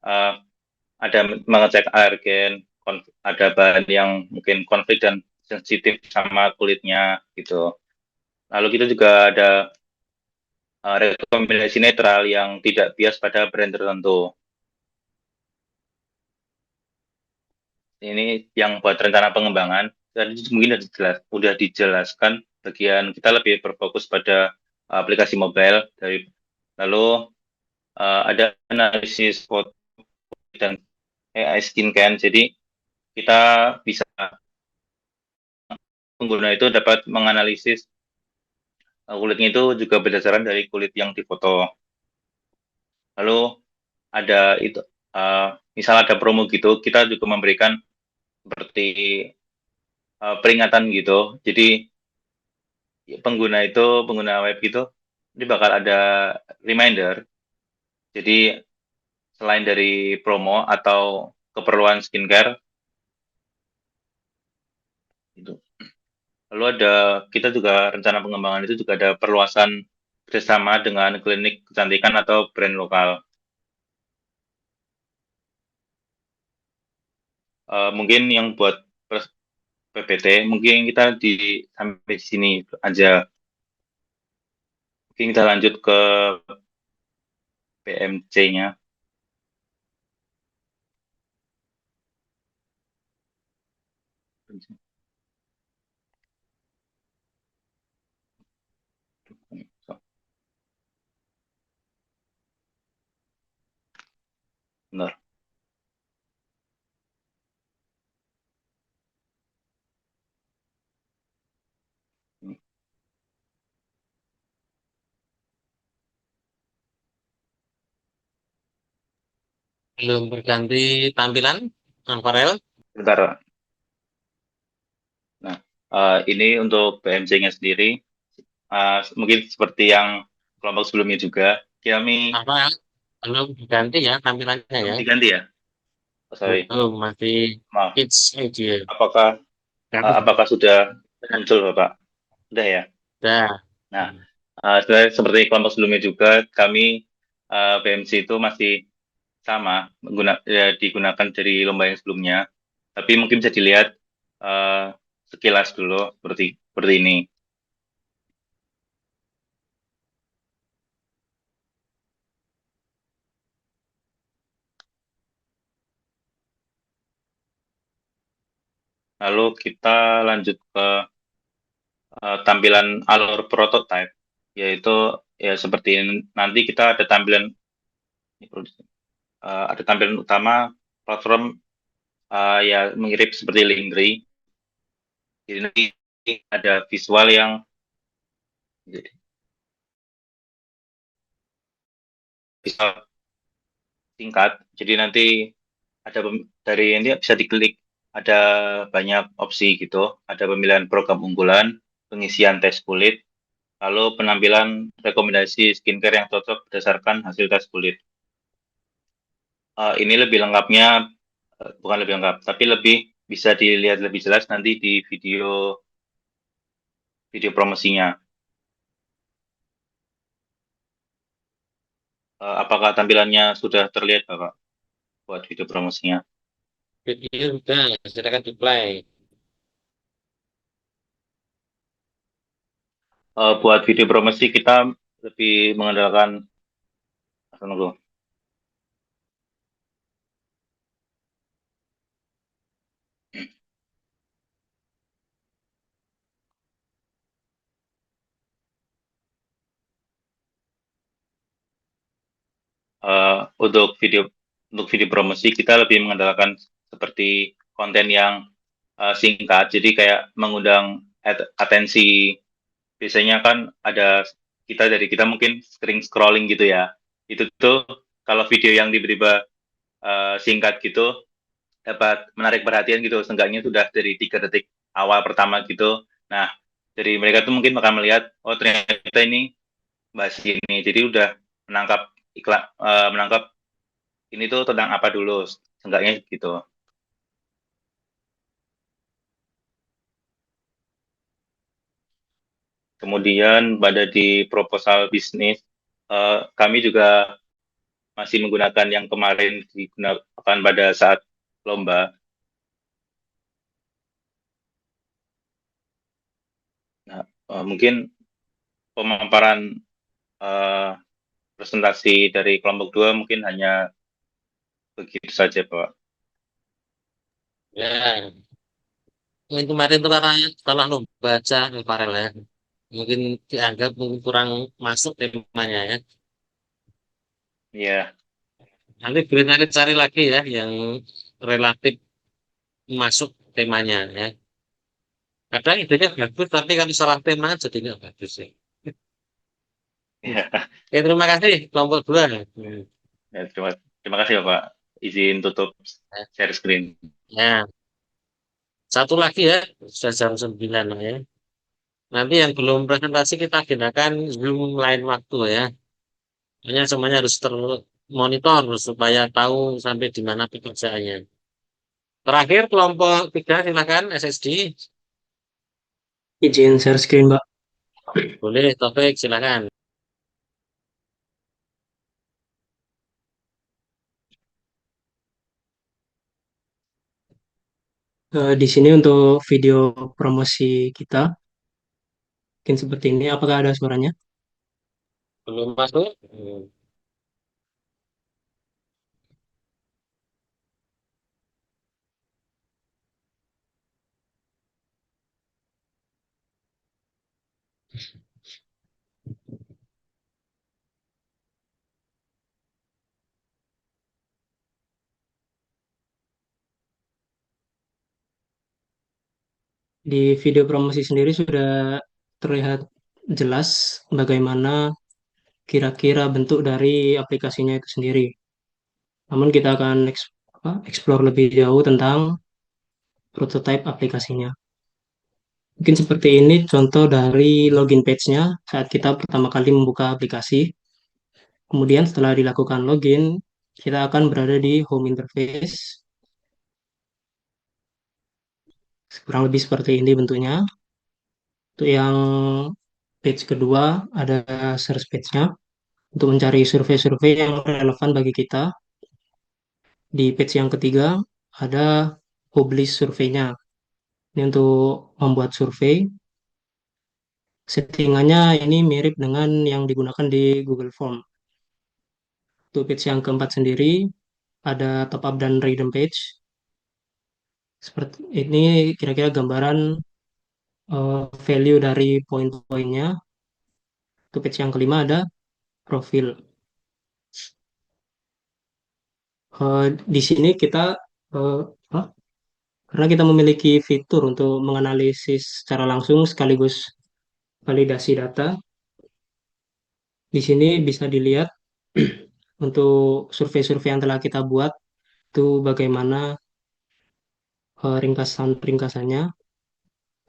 uh, ada mengecek alergen, ada bahan yang mungkin konflik dan sensitif sama kulitnya gitu. Lalu kita juga ada rekomendasi netral yang tidak bias pada brand tertentu. Ini yang buat rencana pengembangan. Tadi mungkin udah dijelaskan. Bagian kita lebih berfokus pada aplikasi mobile lalu ada analisis foto dan AI skincare. Jadi kita bisa pengguna itu dapat menganalisis kulitnya itu juga berdasarkan dari kulit yang difoto. Lalu ada itu misal ada promo gitu, kita juga memberikan seperti peringatan gitu. Jadi pengguna web gitu, ini bakal ada reminder. Jadi selain dari promo atau keperluan skincare itu. Lalu kita juga rencana pengembangan itu juga ada perluasan bersama dengan klinik kecantikan atau brand lokal. Mungkin yang buat PPT, mungkin kita sampai di sini aja. Mungkin kita lanjut ke PMC-nya. Benar. Belum berganti tampilan, Farel. Bentar. Nah, ini untuk PMC-nya sendiri, mungkin seperti yang kelompok sebelumnya juga, kami Farel, belum diganti ya tampilannya ya. diganti ya. Oh, sorry, Belum, masih maaf. kids aja. Apakah sudah muncul Bapak? Sudah ya. Udah. Nah, sebenarnya seperti kelompok sebelumnya juga, kami PMC itu masih sama digunakan dari lomba yang sebelumnya, tapi mungkin bisa dilihat sekilas dulu seperti ini. Lalu kita lanjut ke tampilan alur prototype, yaitu ya seperti ini. Nanti kita ada tampilan utama platform ya mirip seperti Linktree. Jadi nanti ada visual yang visual singkat. Jadi nanti dari ini bisa diklik, ada banyak opsi gitu. Ada pemilihan program unggulan, pengisian tes kulit, lalu penampilan rekomendasi skincare yang cocok berdasarkan hasil tes kulit. Ini lebih lengkapnya, bukan lebih lengkap, tapi lebih bisa dilihat lebih jelas nanti di video promosinya. Apakah tampilannya sudah terlihat, Bapak, buat video promosinya? Video sudah, silakan di-play. Buat video promosi kita lebih mengandalkan tunggu. untuk video promosi kita lebih mengandalkan seperti konten yang singkat, jadi kayak mengundang atensi. Biasanya kan ada kita mungkin sering scrolling gitu ya. Itu tuh kalau video yang tiba-tiba singkat gitu dapat menarik perhatian gitu, seenggaknya sudah dari 3 detik awal pertama gitu. Nah, dari mereka tuh mungkin bakal melihat, oh ternyata ini bahas ini, jadi udah menangkap ini tuh tentang apa dulu, seenggaknya gitu. Kemudian pada di proposal bisnis, kami juga masih menggunakan yang kemarin digunakan pada saat lomba. Nah, mungkin pemaparan eh, presentasi dari kelompok 2 mungkin hanya begitu saja, Pak. Ya, yang kemarin itu karena salah baca Farel ya. Mungkin dianggap mungkin kurang masuk temanya ya. Iya, Nanti boleh cari lagi ya yang relatif masuk temanya ya. Kadang idenya bagus, tapi kalau salah tema jadi nggak bagus sih. iya. Oke, terima kasih kelompok 2. Hmm. Ya, terima kasih, Bapak. Izin tutup share screen. Ya, satu lagi ya, sudah jam 9 ya. Nanti yang belum presentasi kita agendakan Zoom lain waktu ya. Hanya semuanya harus termonitor supaya tahu sampai di mana pekerjaannya. Terakhir kelompok 3 silakan SSD. Izin share screen, Mbak. Boleh, Taufik silakan. Di sini untuk video promosi kita, mungkin seperti ini. Apakah ada suaranya? Belum masuk? Hmm. Di video promosi sendiri sudah terlihat jelas bagaimana kira-kira bentuk dari aplikasinya itu sendiri. Namun kita akan explore lebih jauh tentang prototype aplikasinya. Mungkin seperti ini contoh dari login page-nya saat kita pertama kali membuka aplikasi. Kemudian setelah dilakukan login, kita akan berada di home interface. Kurang lebih seperti ini bentuknya. Untuk yang page kedua ada search page-nya untuk mencari survei-survei yang relevan bagi kita. Di page yang ketiga ada publish surveinya. Ini untuk membuat survei. Settingannya ini mirip dengan yang digunakan di Google Form. Untuk page yang keempat sendiri ada top up dan redeem page. Seperti ini kira-kira gambaran value dari poin-poinnya. Untuk page yang kelima ada profil. Di sini kita eh, apa? Karena kita memiliki fitur untuk menganalisis secara langsung sekaligus validasi data. Di sini bisa dilihat untuk survei-survei yang telah kita buat itu bagaimana ringkasan-ringkasannya.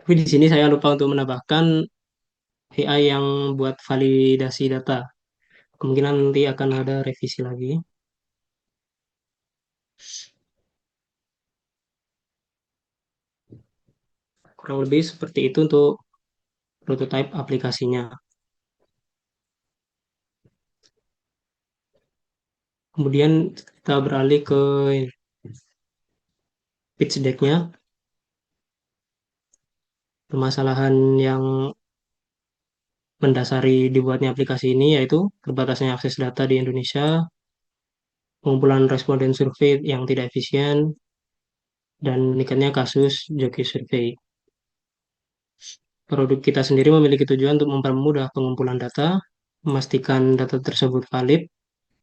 Tapi di sini saya lupa untuk menambahkan AI yang buat validasi data. Kemungkinan nanti akan ada revisi lagi. Kurang lebih seperti itu untuk prototype aplikasinya. Kemudian kita beralih ke pitch deck-nya. Permasalahan yang mendasari dibuatnya aplikasi ini yaitu terbatasnya akses data di Indonesia, pengumpulan responden survei yang tidak efisien, dan meningkatnya kasus joki survei. Produk kita sendiri memiliki tujuan untuk mempermudah pengumpulan data, memastikan data tersebut valid,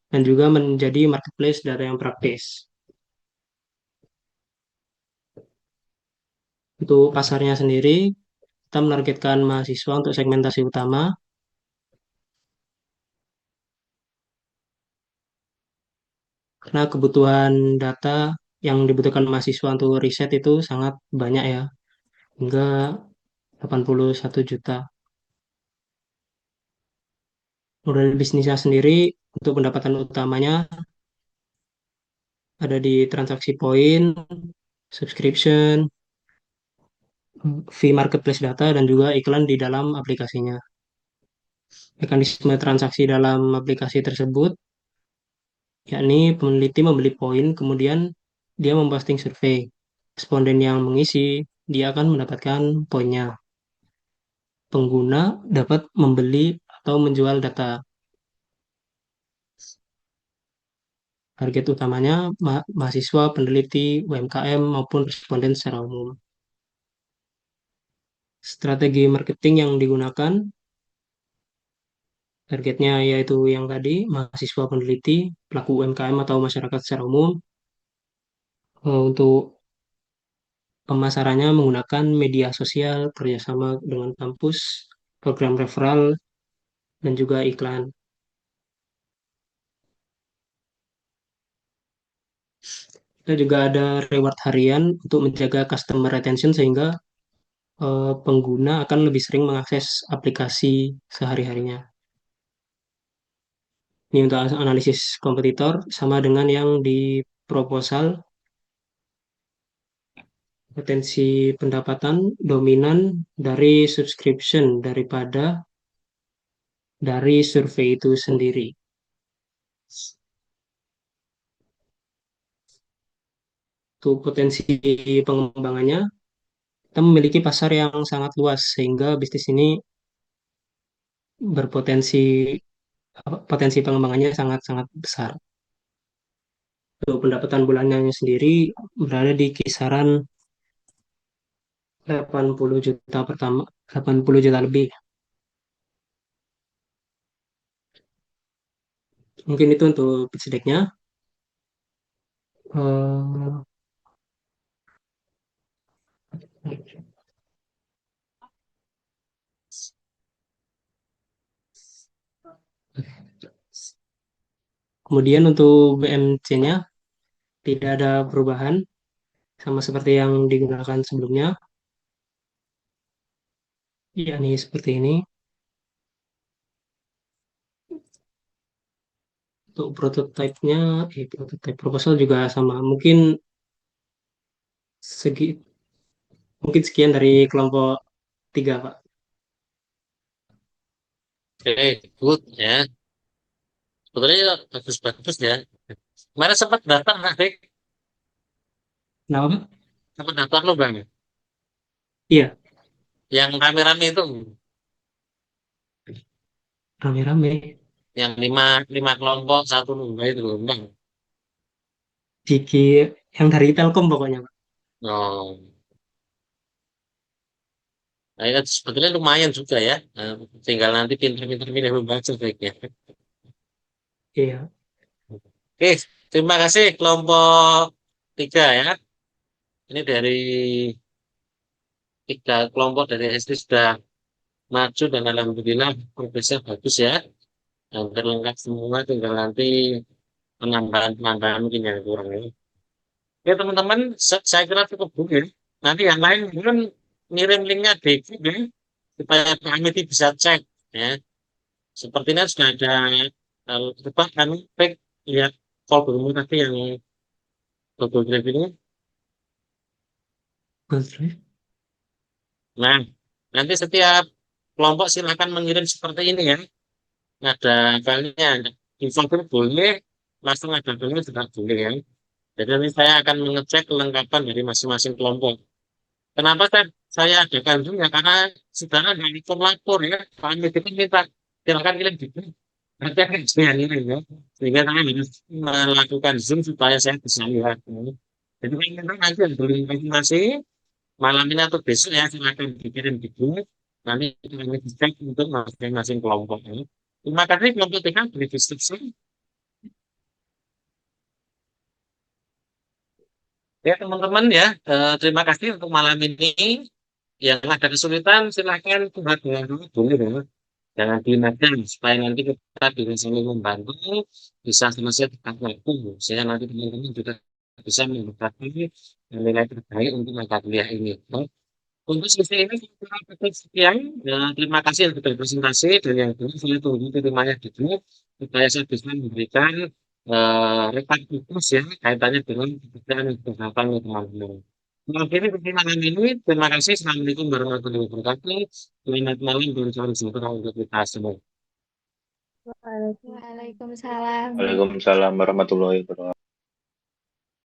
dan juga menjadi marketplace data yang praktis. Untuk pasarnya sendiri, kita menargetkan mahasiswa untuk segmentasi utama, karena kebutuhan data yang dibutuhkan mahasiswa untuk riset itu sangat banyak ya, hingga 81 juta. Model bisnisnya sendiri untuk pendapatan utamanya ada di transaksi poin, subscription, fee marketplace data, dan juga iklan di dalam aplikasinya. Mekanisme transaksi dalam aplikasi tersebut, yakni peneliti membeli poin, kemudian dia memposting survei. Responden yang mengisi, dia akan mendapatkan poinnya. Pengguna dapat membeli atau menjual data. Target utamanya mahasiswa, peneliti, UMKM, maupun responden secara umum. Strategi marketing yang digunakan, targetnya yaitu yang tadi, mahasiswa, peneliti, pelaku UMKM atau masyarakat secara umum. Untuk pemasarannya menggunakan media sosial, kerjasama dengan kampus, program referral, dan juga iklan. Kita juga ada reward harian untuk menjaga customer retention sehingga pengguna akan lebih sering mengakses aplikasi sehari-harinya. Ini untuk analisis kompetitor sama dengan yang di proposal. Potensi pendapatan dominan dari subscription daripada dari survei itu sendiri. Untuk potensi pengembangannya, kita memiliki pasar yang sangat luas sehingga bisnis ini berpotensi potensi pengembangannya sangat-sangat besar. Untuk pendapatan bulanannya sendiri berada di kisaran 80 juta pertama, 80 juta lebih. Mungkin itu untuk pitch deck-nya. Eh, Kemudian untuk BMC-nya tidak ada perubahan, sama seperti yang digunakan sebelumnya. Yakni seperti ini. Untuk prototipe-nya, prototipe proposal juga sama. Mungkin sekian dari kelompok 3, Pak. Oke, good ya. Sebetulnya bagus-bagus ya. Kemarin sempat daftar nggak, Dik? Kenapa, Pak? Sempat daftar lo, Bang? Iya, Yang rame-rame itu, rame-rame. yang lima kelompok, satu lomba itu loh, Bang. Ciki yang dari Telkom pokoknya, Pak. Oh, nah, itu sebetulnya lumayan juga ya. Tinggal nanti pinter-pinter milih lomba aja baiknya. Iya. Oke, terima kasih kelompok 3 ya. Ini dari 3 kelompok dari SD sudah maju dan alhamdulillah progresnya bagus ya. Hampir lengkap semua, tinggal nanti penambahan-penambahan mungkin yang kurang ya. Oke teman-teman, saya kira cukup dulu ya. Nanti yang lain mungkin ngirim linknya di grup ya, supaya kami bisa cek ya. Sepertinya sudah ada coba kami cek lihat call dulu tadi yang Google Drive ini. Bagus. Nah, nanti setiap kelompok silakan mengirim seperti ini ya. Ada filenya, info grup boleh, langsung ada filenya juga boleh ya. Jadi nanti saya akan mengecek kelengkapan dari masing-masing kelompok. Kenapa saya adakan Zoom ya? Karena saudara nggak ikut lapor ya. Kami itu minta silakan kirim di grup. Nanti akan saya ngirim ya. Sehingga saya harus melakukan Zoom supaya saya bisa lihat. Ya. Jadi kalau nanti yang belum informasi malam ini atau besok ya silakan dikirim di grup. Nanti kami cek untuk masing-masing kelompok. Ya. Terima kasih kelompok 3 beri deskripsi. Ya teman-teman ya, terima kasih untuk malam ini. Yang ada kesulitan silahkan curhat dengan dulu boleh ya. Jangan diingatkan supaya nanti kita bisa saling membantu, bisa selesai tepat waktu. Saya nanti teman-teman juga bisa mendapatkan nilai terbaik untuk mata kuliah ini. Ya. Untuk sesi ini saya kira cukup sekian. Ya, terima kasih yang sudah presentasi dan yang dulu saya tunggu terimanya dulu supaya saya bisa memberikan rekapitulasi ya kaitannya dengan pekerjaan yang sudah dilakukan oleh teman-teman. Akhirnya pertemuan ini, terima kasih. Assalamualaikum warahmatullahi wabarakatuh. Selamat malam dan salam sejahtera untuk kita semua. Waalaikumsalam. Waalaikumsalam warahmatullahi wabarakatuh.